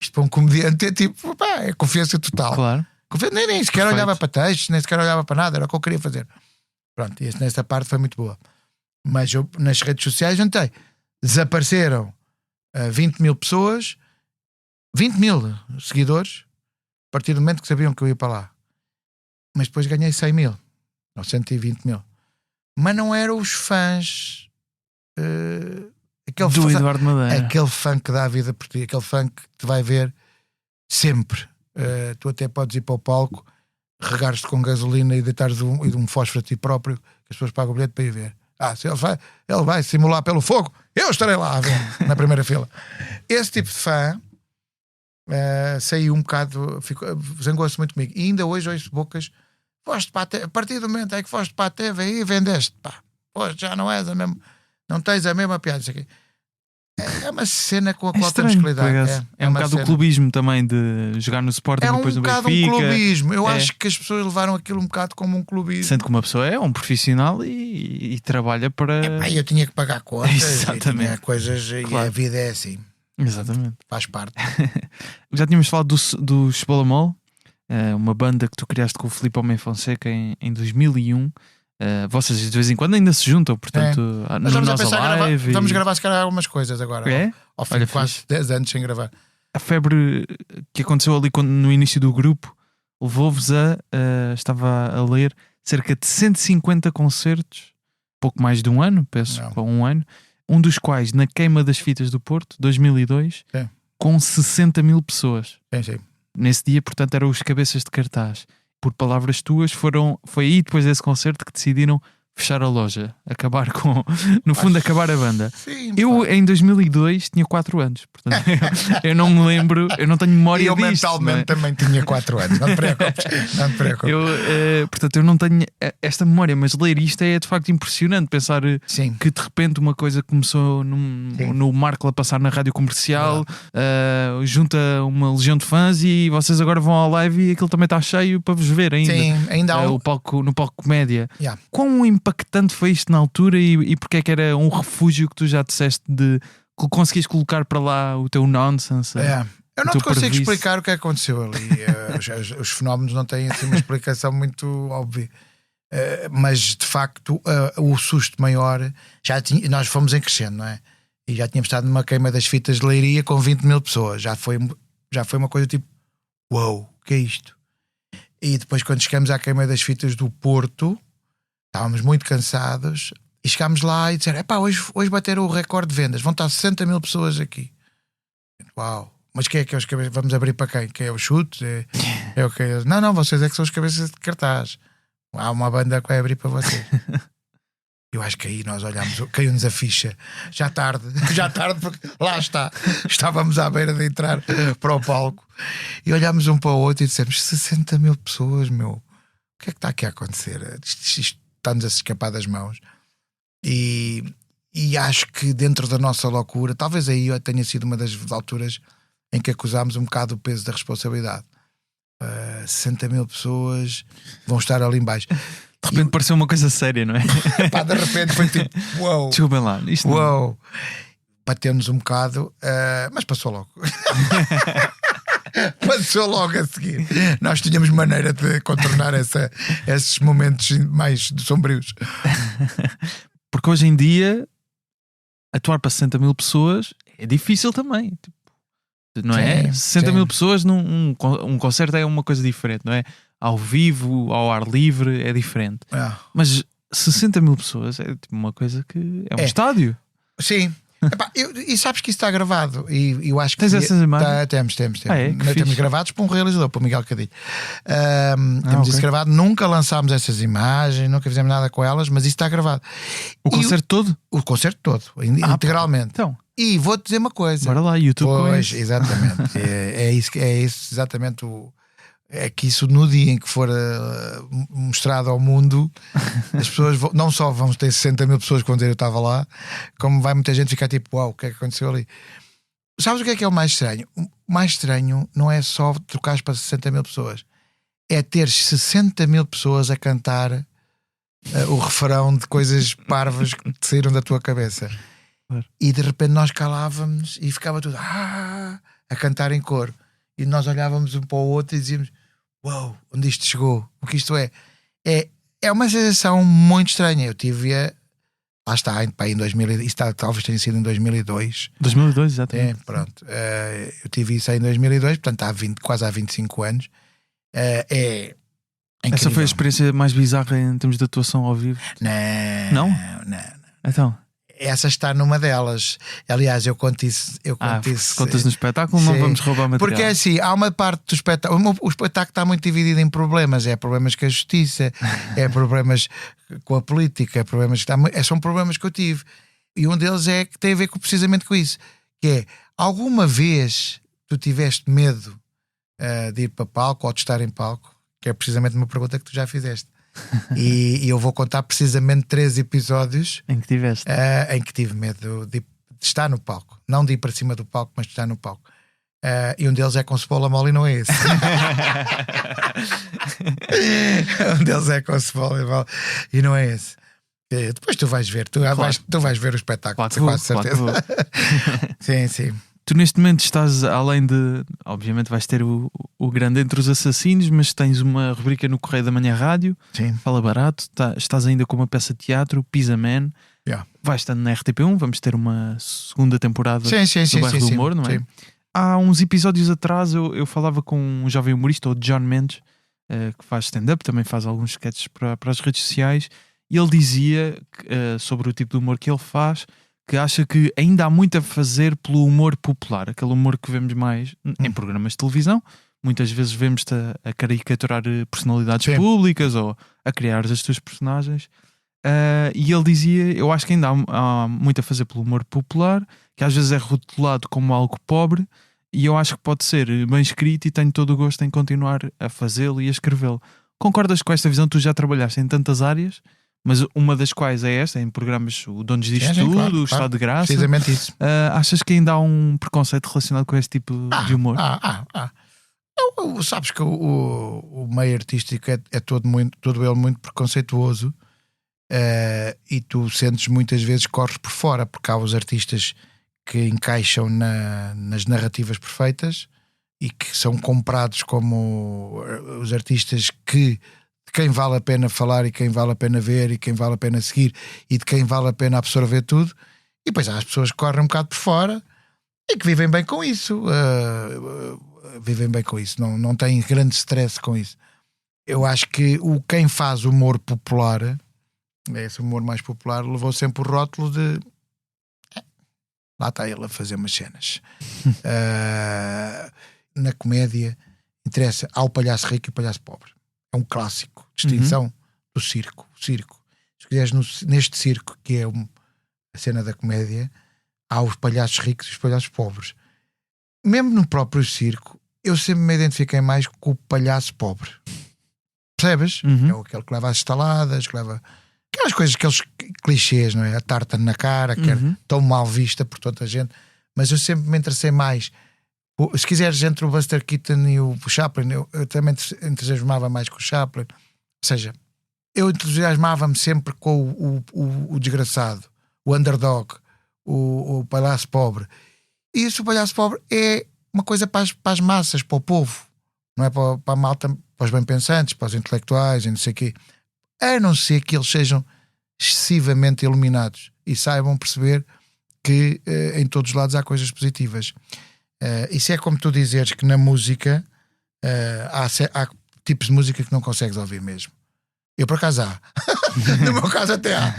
Speaker 2: Isto para um comediante é tipo, é confiança total.
Speaker 1: Claro.
Speaker 2: Nem sequer olhava para textos, nem sequer olhava para nada, era o que eu queria fazer. Pronto, e nessa parte foi muito boa. Mas eu, nas redes sociais, juntei. Desapareceram 20 mil pessoas, 20 mil seguidores, a partir do momento que sabiam que eu ia para lá. Mas depois ganhei 100 mil, ou 120 mil. Mas não eram os fãs.
Speaker 1: Do Eduardo Madeira.
Speaker 2: Aquele fã que dá a vida por ti, aquele fã que te vai ver sempre. Tu até podes ir para o palco, regares-te com gasolina e deitares um fósforo a ti próprio, que as pessoas pagam o bilhete para ir ver. Se ele vai simular pelo fogo, eu estarei lá a ver, na primeira fila. Esse tipo de fã saiu um bocado, zangou-se muito comigo. E ainda hoje ouço bocas: foste para a partir do momento em que foste para a TV e vendeste, já não és a mesma, não tens a mesma piada. Isso aqui. É uma cena com a qual temos que lidar.
Speaker 1: É um bocado o clubismo também de jogar no Sporting e depois no Benfica.
Speaker 2: É um bocado um clubismo. Eu acho que as pessoas levaram aquilo um bocado como um clubismo.
Speaker 1: Sendo que uma pessoa é um profissional e trabalha para...
Speaker 2: eu tinha que pagar contas.
Speaker 1: Exatamente.
Speaker 2: E tinha coisas, claro. E a vida é assim.
Speaker 1: Exatamente.
Speaker 2: Faz parte.
Speaker 1: Já tínhamos falado do Cebola-Mol, uma banda que tu criaste com o Filipe Homem Fonseca em 2001. Vocês de vez em quando ainda se juntam, portanto,
Speaker 2: nós vamos a pensar vamos gravar se calhar algumas coisas agora. Ao fim de quase 10 anos sem gravar.
Speaker 1: A febre que aconteceu ali no início do grupo levou-vos estava a ler, cerca de 150 concertos, pouco mais de um ano, penso, para um ano, um dos quais na Queima das Fitas do Porto, 2002, com 60 mil pessoas.
Speaker 2: Sim.
Speaker 1: Nesse dia, portanto, eram os cabeças de cartaz. Por palavras tuas, foi aí depois desse concerto que decidiram fechar a loja, acabar com, no fundo, acabar a banda.
Speaker 2: Sim,
Speaker 1: Eu,
Speaker 2: pá.
Speaker 1: em 2002, tinha 4 anos. Portanto, eu não me lembro, eu não tenho memória
Speaker 2: E eu
Speaker 1: disto.
Speaker 2: mentalmente também tinha 4 anos. Não te preocupes. Não te preocupes.
Speaker 1: Portanto, eu não tenho esta memória, mas ler isto é de facto impressionante. Pensar
Speaker 2: Sim.
Speaker 1: que de repente uma coisa começou no Marco a passar na rádio comercial, junta uma legião de fãs e vocês agora vão ao live e aquilo também está cheio para vos ver ainda.
Speaker 2: Sim, ainda há
Speaker 1: no palco comédia.
Speaker 2: Yeah.
Speaker 1: Quão impactante foi isto na altura e porque é que era um refúgio que tu já disseste de que conseguias colocar para lá o teu nonsense?
Speaker 2: Eu não
Speaker 1: teu
Speaker 2: te consigo
Speaker 1: previsto.
Speaker 2: explicar o que aconteceu ali. Os fenómenos não têm assim uma explicação muito óbvia. Mas de facto o susto maior nós fomos em crescendo, não é? E já tínhamos estado numa queima das fitas de Leiria com 20 mil pessoas. Já foi uma coisa tipo uau, o que é isto? E depois quando chegamos à queima das fitas do Porto, estávamos muito cansados e chegámos lá e disseram: epá, hoje bateram o recorde de vendas, vão estar 60 mil pessoas aqui. Uau, mas quem é que é os cabeças? Vamos abrir para quem? Quem é o chute? É o que é? Não, vocês é que são os cabeças de cartaz. Há uma banda que vai abrir para vocês. Eu acho que aí nós olhámos, caiu-nos a ficha. Já tarde, porque lá estávamos à beira de entrar para o palco e olhámos um para o outro e dissemos: 60 mil pessoas, meu, o que é que está aqui a acontecer? Isto está-nos a se escapar das mãos. E acho que dentro da nossa loucura, talvez aí tenha sido uma das alturas em que acusámos um bocado o peso da responsabilidade. 60 mil pessoas vão estar ali em baixo.
Speaker 1: De repente pareceu uma coisa séria, não é?
Speaker 2: Pá, de repente foi tipo uau.
Speaker 1: Desculpem lá, isto não.
Speaker 2: Uau. Bateu-nos um bocado, mas passou logo. Passou logo a seguir. Nós tínhamos maneira de contornar esses momentos mais sombrios.
Speaker 1: Porque hoje em dia atuar para 60 mil pessoas é difícil também. Não é? 60 mil pessoas num concerto é uma coisa diferente, não é? Ao vivo, ao ar livre é diferente. Mas 60 mil pessoas é tipo uma coisa que é um estádio.
Speaker 2: Sim. Epá, e sabes que isso está gravado e eu acho que
Speaker 1: tens essas imagens?
Speaker 2: Temos.
Speaker 1: Nós
Speaker 2: temos gravados para um realizador, para o Miguel Cadilho. Temos isso gravado, nunca lançámos essas imagens, nunca fizemos nada com elas, mas isso está gravado.
Speaker 1: O concerto todo?
Speaker 2: O concerto todo, integralmente.
Speaker 1: Então,
Speaker 2: e vou-te dizer uma coisa.
Speaker 1: bora lá, YouTube.
Speaker 2: Pois, exatamente. é isso exatamente é que isso no dia em que for mostrado ao mundo, as pessoas não só vão ter 60 mil pessoas que vão dizer eu estava lá, como vai muita gente ficar tipo uau, o que é que aconteceu ali? Sabes o que é o mais estranho? O mais estranho não é só trocares para 60 mil pessoas, é ter 60 mil pessoas a cantar o refrão de coisas parvas que te saíram da tua cabeça. E de repente nós calávamos e ficava tudo a cantar em coro. E nós olhávamos um para o outro e dizíamos uau, onde isto chegou? O que isto é? É uma sensação muito estranha. Eu tive lá está, em 2000, isto talvez tenha sido em 2002.
Speaker 1: 2002, exatamente.
Speaker 2: Pronto. Eu tive isso aí em 2002, portanto quase há 25 anos. É incrível.
Speaker 1: Essa foi a experiência mais bizarra em termos de atuação ao vivo?
Speaker 2: Não.
Speaker 1: Então...
Speaker 2: Essa está numa delas. Aliás, eu conto isso.
Speaker 1: Se contas no espetáculo, não vamos roubar material.
Speaker 2: Porque é assim, há uma parte do espetáculo. O espetáculo está muito dividido em problemas. É problemas com a justiça, é problemas com a política, são problemas que eu tive. E um deles é que tem a ver precisamente com isso. Que é, alguma vez tu tiveste medo de ir para palco ou de estar em palco? Que é precisamente uma pergunta que tu já fizeste. E eu vou contar precisamente 3 episódios
Speaker 1: em que tiveste
Speaker 2: em que tive medo de estar no palco, não de ir para cima do palco, mas de estar no palco. E um deles é com Cebola Mole e não é esse. Um deles é com Cebola Mole e não é esse. Depois tu vais ver, tu vais ver o espetáculo,
Speaker 1: claro
Speaker 2: quase certeza.
Speaker 1: Claro.
Speaker 2: Sim.
Speaker 1: Tu neste momento estás, além de, obviamente vais ter o grande Entre os Assassinos, mas tens uma rubrica no Correio da Manhã Rádio.
Speaker 2: Sim.
Speaker 1: Fala Barato, estás ainda com uma peça de teatro, Pizza Man. Vais estando na RTP1, vamos ter uma segunda temporada do Bairro do Humor, não é?
Speaker 2: Sim.
Speaker 1: Há uns episódios atrás eu falava com um jovem humorista, o John Mendes, que faz stand-up, também faz alguns sketches para as redes sociais, e ele dizia sobre o tipo de humor que ele faz, que acha que ainda há muito a fazer pelo humor popular, aquele humor que vemos mais em programas de televisão. Muitas vezes vemos-te a caricaturar personalidades públicas ou a criar as tuas personagens. E ele dizia: eu acho que ainda há muito a fazer pelo humor popular, que às vezes é rotulado como algo pobre, e eu acho que pode ser bem escrito e tenho todo o gosto em continuar a fazê-lo e a escrevê-lo. Concordas com esta visão? Tu já trabalhaste em tantas áreas, mas uma das quais é esta, em programas O Donos Disto Tudo,
Speaker 2: claro,
Speaker 1: O Estado de Graça.
Speaker 2: Precisamente isso.
Speaker 1: Achas que ainda há um preconceito relacionado com este tipo de humor?
Speaker 2: Sabes que o meio artístico é todo ele muito preconceituoso, e tu sentes muitas vezes que corres por fora, porque há os artistas que encaixam nas narrativas perfeitas e que são comprados como os artistas de quem vale a pena falar e quem vale a pena ver e quem vale a pena seguir e de quem vale a pena absorver tudo. E depois há as pessoas que correm um bocado por fora e que vivem bem com isso. Não têm grande stress com isso. Eu acho que quem faz humor popular, esse humor mais popular, levou sempre o rótulo de lá está ele a fazer umas cenas. Na comédia interessa, há o palhaço rico e o palhaço pobre. É um clássico. Distinção do circo. O circo. Se quiseres, neste circo, que é a cena da comédia, há os palhaços ricos e os palhaços pobres. Mesmo no próprio circo, eu sempre me identifiquei mais com o palhaço pobre. Percebes? É aquele que leva as estaladas, que leva aquelas coisas, aqueles clichês, não é? A tarta na cara, que é tão mal vista por toda a gente. Mas eu sempre me interessei mais. Se quiseres, entre o Buster Keaton e o Chaplin, eu também entusiasmava mais com o Chaplin. Ou seja, eu entusiasmava-me sempre com o desgraçado, o underdog, o palhaço pobre. E isso, o palhaço pobre, é uma coisa para as massas, para o povo, não é para a malta, para os bem-pensantes, para os intelectuais e não sei o quê. A não ser que eles sejam excessivamente iluminados e saibam perceber que em todos os lados há coisas positivas. Isso é como tu dizeres que na música há tipos de música que não consegues ouvir mesmo. Eu por acaso há. No meu caso até há.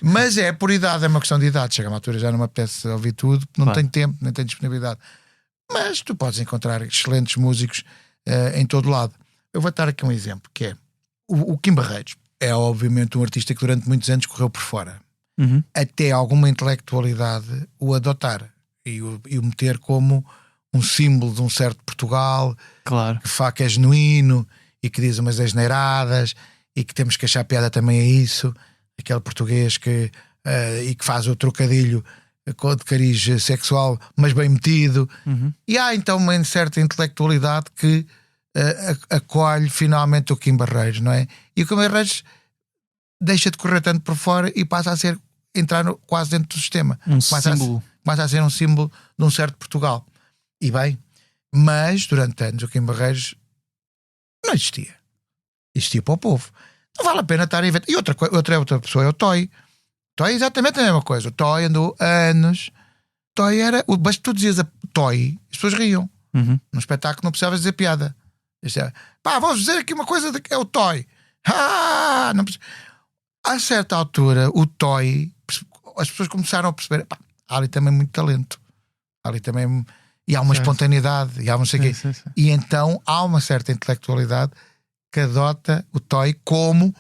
Speaker 2: Mas é por idade, é uma questão de idade. Chega a uma altura, já não me apetece ouvir tudo, não tenho tempo, nem tenho disponibilidade. Mas tu podes encontrar excelentes músicos em todo lado. Eu vou dar aqui um exemplo, que é o Kim Barreiros. É obviamente um artista que durante muitos anos correu por fora. Até alguma intelectualidade o adotar e o meter como um símbolo de um certo Portugal,
Speaker 1: claro,
Speaker 2: que é genuíno e que diz umas asneiradas e que temos que achar piada também a isso, aquele português e que faz o trocadilho de cariz sexual, mas bem metido. E há então uma certa intelectualidade que acolhe finalmente o Kim Barreiros, não é? E o Kim Barreiros deixa de correr tanto por fora e passa a entrar quase dentro do sistema. Começa a ser um símbolo de um certo Portugal. E bem, mas durante anos o Kim Barreiros não existia. Existia para o povo. Não vale a pena estar a inventar. E outra pessoa é o Toy. Toy é exatamente a mesma coisa. O Toy andou anos. Toy era. Mas tu dizias a Toy, as pessoas riam. No espetáculo não precisavas dizer piada. Vamos dizer aqui uma coisa é o Toy. Não precisa. A certa altura, o Toy, as pessoas começaram a perceber, há ali também muito talento. Há ali também. E há uma espontaneidade. E há não sei quê.
Speaker 1: Sim.
Speaker 2: E então há uma certa intelectualidade que adota o Toy como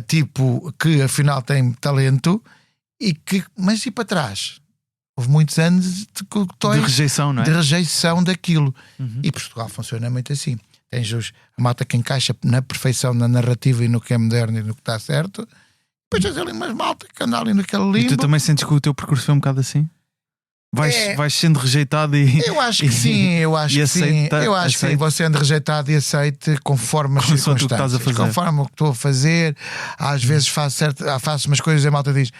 Speaker 2: tipo que afinal tem talento mas e para trás? Houve muitos anos de
Speaker 1: rejeição, não é?
Speaker 2: De rejeição daquilo. E Portugal funciona muito assim. Tens a malta que encaixa na perfeição na narrativa e no que é moderno e no que está certo. Depois tens ali umas malta que anda ali naquele limbo.
Speaker 1: E tu também sentes que o teu percurso foi um bocado assim? Vais sendo rejeitado e...
Speaker 2: Eu acho que sim, eu acho que sim. Eu acho que sim, vou sendo rejeitado e aceite conforme as circunstâncias. Conforme o que estou a fazer. Às vezes faço umas coisas e a malta diz: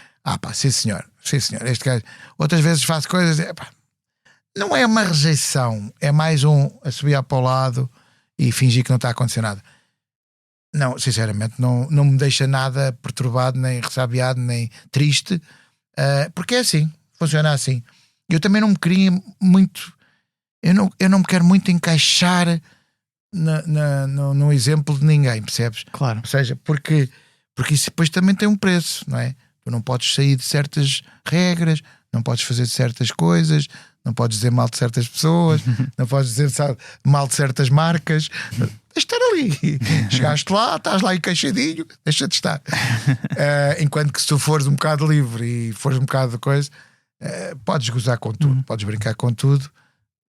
Speaker 2: sim senhor, este gajo. Outras vezes faço coisas e, não é uma rejeição, é mais a subir para o lado e fingir que não está a acontecer nada. Não, sinceramente, não me deixa nada perturbado, nem ressabiado, nem triste, porque é assim, funciona assim. Eu também não me queria muito, eu não me quero muito encaixar no exemplo de ninguém, percebes?
Speaker 1: Claro.
Speaker 2: Ou seja, porque isso depois também tem um preço, não é? Tu não podes sair de certas regras, não podes fazer certas coisas, não podes dizer mal de certas pessoas, não podes dizer, sabe, mal de certas marcas. Deixa estar ali. Chegaste lá, estás lá encaixadinho, deixa de estar. Enquanto que se tu fores um bocado livre e fores um bocado de coisa, podes gozar com tudo, podes brincar com tudo,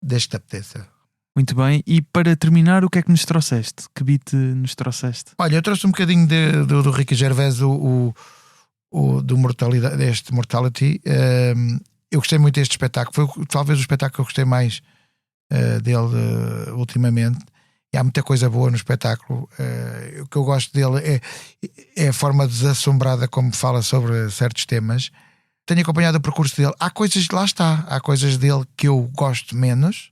Speaker 2: desde que te apeteça.
Speaker 1: Muito bem, e para terminar, o que é que nos trouxeste? Que beat nos trouxeste?
Speaker 2: Olha, eu trouxe um bocadinho do Ricky Gervais, do Mortalidade, deste Mortality. Eu gostei muito deste espetáculo, foi talvez o espetáculo que eu gostei mais dele ultimamente. E há muita coisa boa no espetáculo. O que eu gosto dele é a forma desassombrada como fala sobre certos temas. Tenho acompanhado o percurso dele. Há coisas, lá está, há coisas dele que eu gosto menos.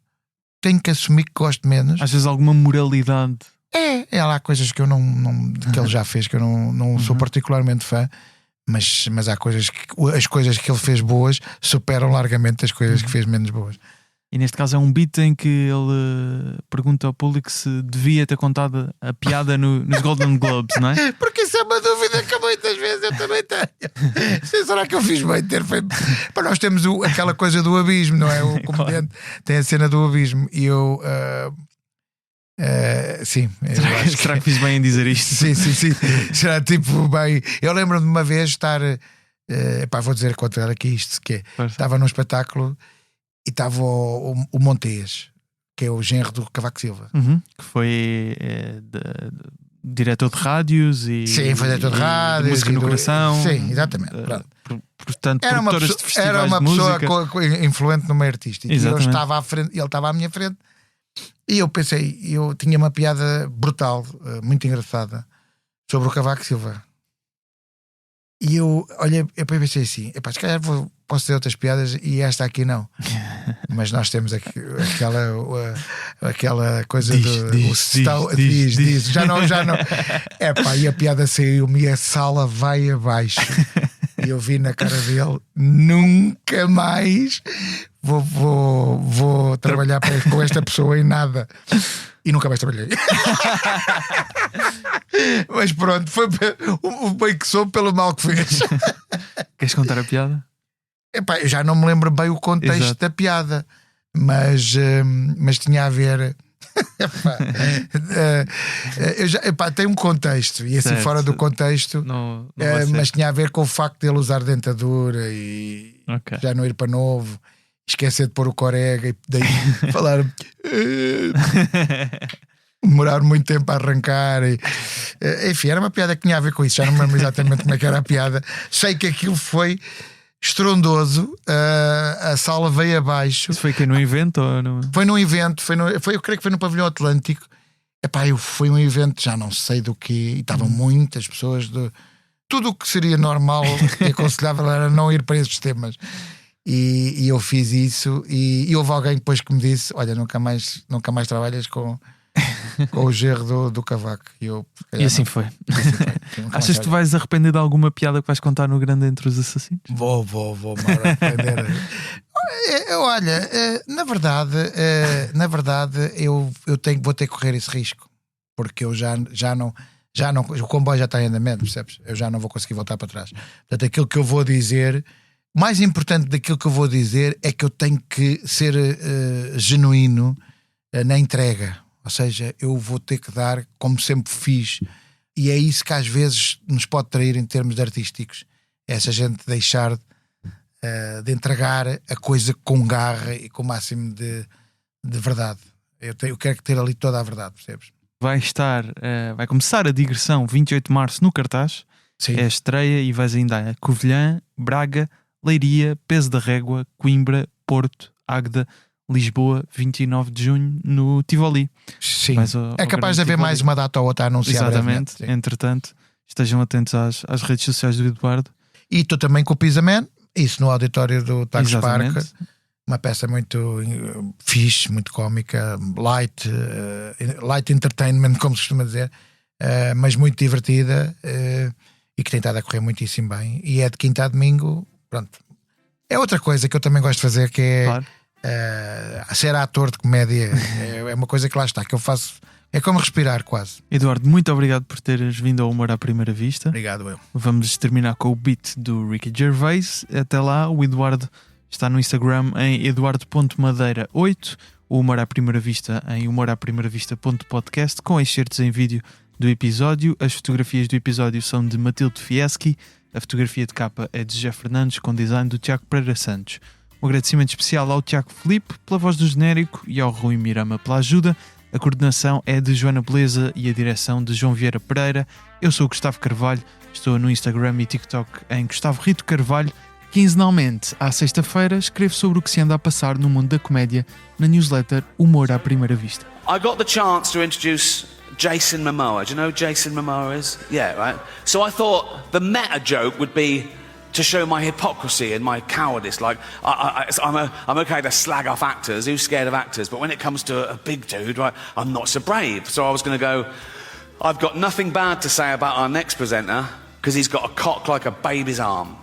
Speaker 2: Tenho que assumir que gosto menos.
Speaker 1: Às vezes alguma moralidade.
Speaker 2: Há coisas que eu não que ele já fez, que eu não sou particularmente fã. Mas há coisas as coisas que ele fez boas superam largamente as coisas que fez menos boas.
Speaker 1: E neste caso é um beat em que ele pergunta ao público se devia ter contado a piada nos Golden Globes, não é?
Speaker 2: Porque isso é uma dúvida que muitas vezes eu também tenho. Será que eu fiz bem ter feito? Para nós temos aquela coisa do abismo, não é? O comediante tem a cena do abismo e eu. Sim,
Speaker 1: será que fiz bem em dizer isto?
Speaker 2: Sim. Será tipo bem. Eu lembro-me de uma vez estar. Vou dizer quanto era aqui isto, que estava num espetáculo e estava o Montes, que é o genro do Cavaco Silva,
Speaker 1: que foi diretor de rádios e.
Speaker 2: Sim, foi diretor de rádios.
Speaker 1: Música no coração.
Speaker 2: Sim, exatamente.
Speaker 1: Portanto,
Speaker 2: era uma pessoa,
Speaker 1: de festivais
Speaker 2: era uma
Speaker 1: de
Speaker 2: pessoa
Speaker 1: música.
Speaker 2: influente no meio artístico.
Speaker 1: Exatamente.
Speaker 2: E eu estava à frente, ele estava à minha frente. E eu pensei, eu tinha uma piada brutal, muito engraçada, sobre o Cavaco Silva. E eu olhei, eu pensei assim: se calhar posso ter outras piadas e esta aqui não. Mas nós temos aquela coisa diz. Já não. E a piada saiu-me e a sala vai abaixo. E eu vi na cara dele: nunca mais vou trabalhar com esta pessoa em nada. E nunca mais trabalhei. Mas pronto, foi o bem que soube pelo mal que fez.
Speaker 1: Queres contar a piada?
Speaker 2: Eu já não me lembro bem o contexto da piada, mas tinha a ver. Tem um contexto, e assim, certo, fora do contexto, não mas tinha a ver com o facto de ele usar dentadura e já não ir para novo, esquecer de pôr o corega e daí falar. Demorar muito tempo a arrancar enfim, era uma piada que tinha a ver com isso. Já não me lembro exatamente como é que era a piada. Sei que aquilo foi estrondoso, a sala veio abaixo.
Speaker 1: Isso foi que no evento? Ou no...
Speaker 2: Foi num evento, eu creio que foi no Pavilhão Atlântico. Foi um evento, já não sei do que, e estavam muitas pessoas tudo o que seria normal e aconselhável era não ir para esses temas. E eu fiz isso e houve alguém depois que me disse: olha, nunca mais trabalhas com o gerro do Cavaco.
Speaker 1: E assim foi. Achas que tu vais arrepender de alguma piada que vais contar no Grande Entre os Assassinos?
Speaker 2: Vou me arrepender. Olha, na verdade eu vou ter que correr esse risco, porque eu já não, o comboio já está em andamento, percebes? Eu já não vou conseguir voltar para trás. Portanto, aquilo que eu vou dizer, mais importante daquilo que eu vou dizer, é que eu tenho que ser genuíno na entrega. Ou seja, eu vou ter que dar como sempre fiz, e é isso que às vezes nos pode trair em termos artísticos, é essa gente deixar de entregar a coisa com garra e com o máximo de verdade. Eu quero ter ali toda a verdade, percebes?
Speaker 1: Vai começar a digressão 28 de março no cartaz. Sim. É a estreia, e vais ainda a Covilhã, Braga, Leiria, Peso da Régua, Coimbra, Porto, Águeda, Lisboa, 29 de junho no Tivoli. Sim,
Speaker 2: é capaz de haver mais uma data ou outra anunciada.
Speaker 1: Exatamente, entretanto, estejam atentos às redes sociais do Eduardo.
Speaker 2: E estou também com o Pizza Man, isso no auditório do Tagus Park. Uma peça muito fixe, muito cómica, light entertainment, como se costuma dizer, mas muito divertida, e que tem estado a correr muitíssimo bem. E é de quinta a domingo. Pronto. É outra coisa que eu também gosto de fazer, que é... Claro. Ser ator de comédia é uma coisa que lá está, que eu faço, é como respirar quase.
Speaker 1: Eduardo, muito obrigado por teres vindo ao Humor à Primeira Vista.
Speaker 2: Obrigado, eu.
Speaker 1: Vamos terminar com o beat do Ricky Gervais. Até lá, o Eduardo está no Instagram em eduardo.madeira8, o Humor à Primeira Vista em humoraprimeira-vista.podcast, com excertos em vídeo do episódio. As fotografias do episódio são de Matilde Fieschi, a fotografia de capa é de José Fernandes, com design do Tiago Pereira Santos. Um agradecimento especial ao Tiago Filipe pela voz do genérico e ao Rui Mirama pela ajuda. A coordenação é de Joana Beleza e a direção de João Vieira Pereira. Eu sou o Gustavo Carvalho, estou no Instagram e TikTok em Gustavo Rito Carvalho. Quinzenalmente, à sexta-feira, escrevo sobre o que se anda a passar no mundo da comédia na newsletter Humor à Primeira Vista.
Speaker 4: I got the chance to introduce Jason Momoa. Do you know who Jason Momoa is? Yeah, right? So I thought the meta joke would be to show my hypocrisy and my cowardice. Like, I'm okay to slag off actors, who's scared of actors, but when it comes to a big dude, right, I'm not so brave. So I was going to go, I've got nothing bad to say about our next presenter, because he's got a cock like a baby's arm.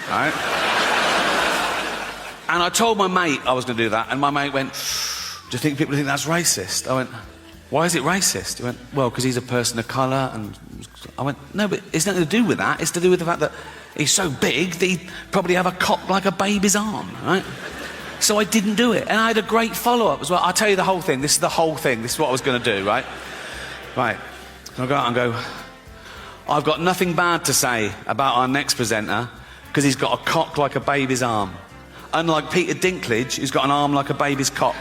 Speaker 4: Right? And I told my mate I was going to do that, and my mate went, do you think people think that's racist? I went, why is it racist? He went, well, because he's a person of colour. And I went, no, but it's nothing to do with that. It's to do with the fact that he's so big that he'd probably have a cock like a baby's arm, right? So I didn't do it, and I had a great follow-up as well. I'll tell you the whole thing. This is the whole thing. This is what I was going to do, right? Right. I'll go out and go, I've got nothing bad to say about our next presenter, because he's got a cock like a baby's arm. Unlike Peter Dinklage, who's got an arm like a baby's cock.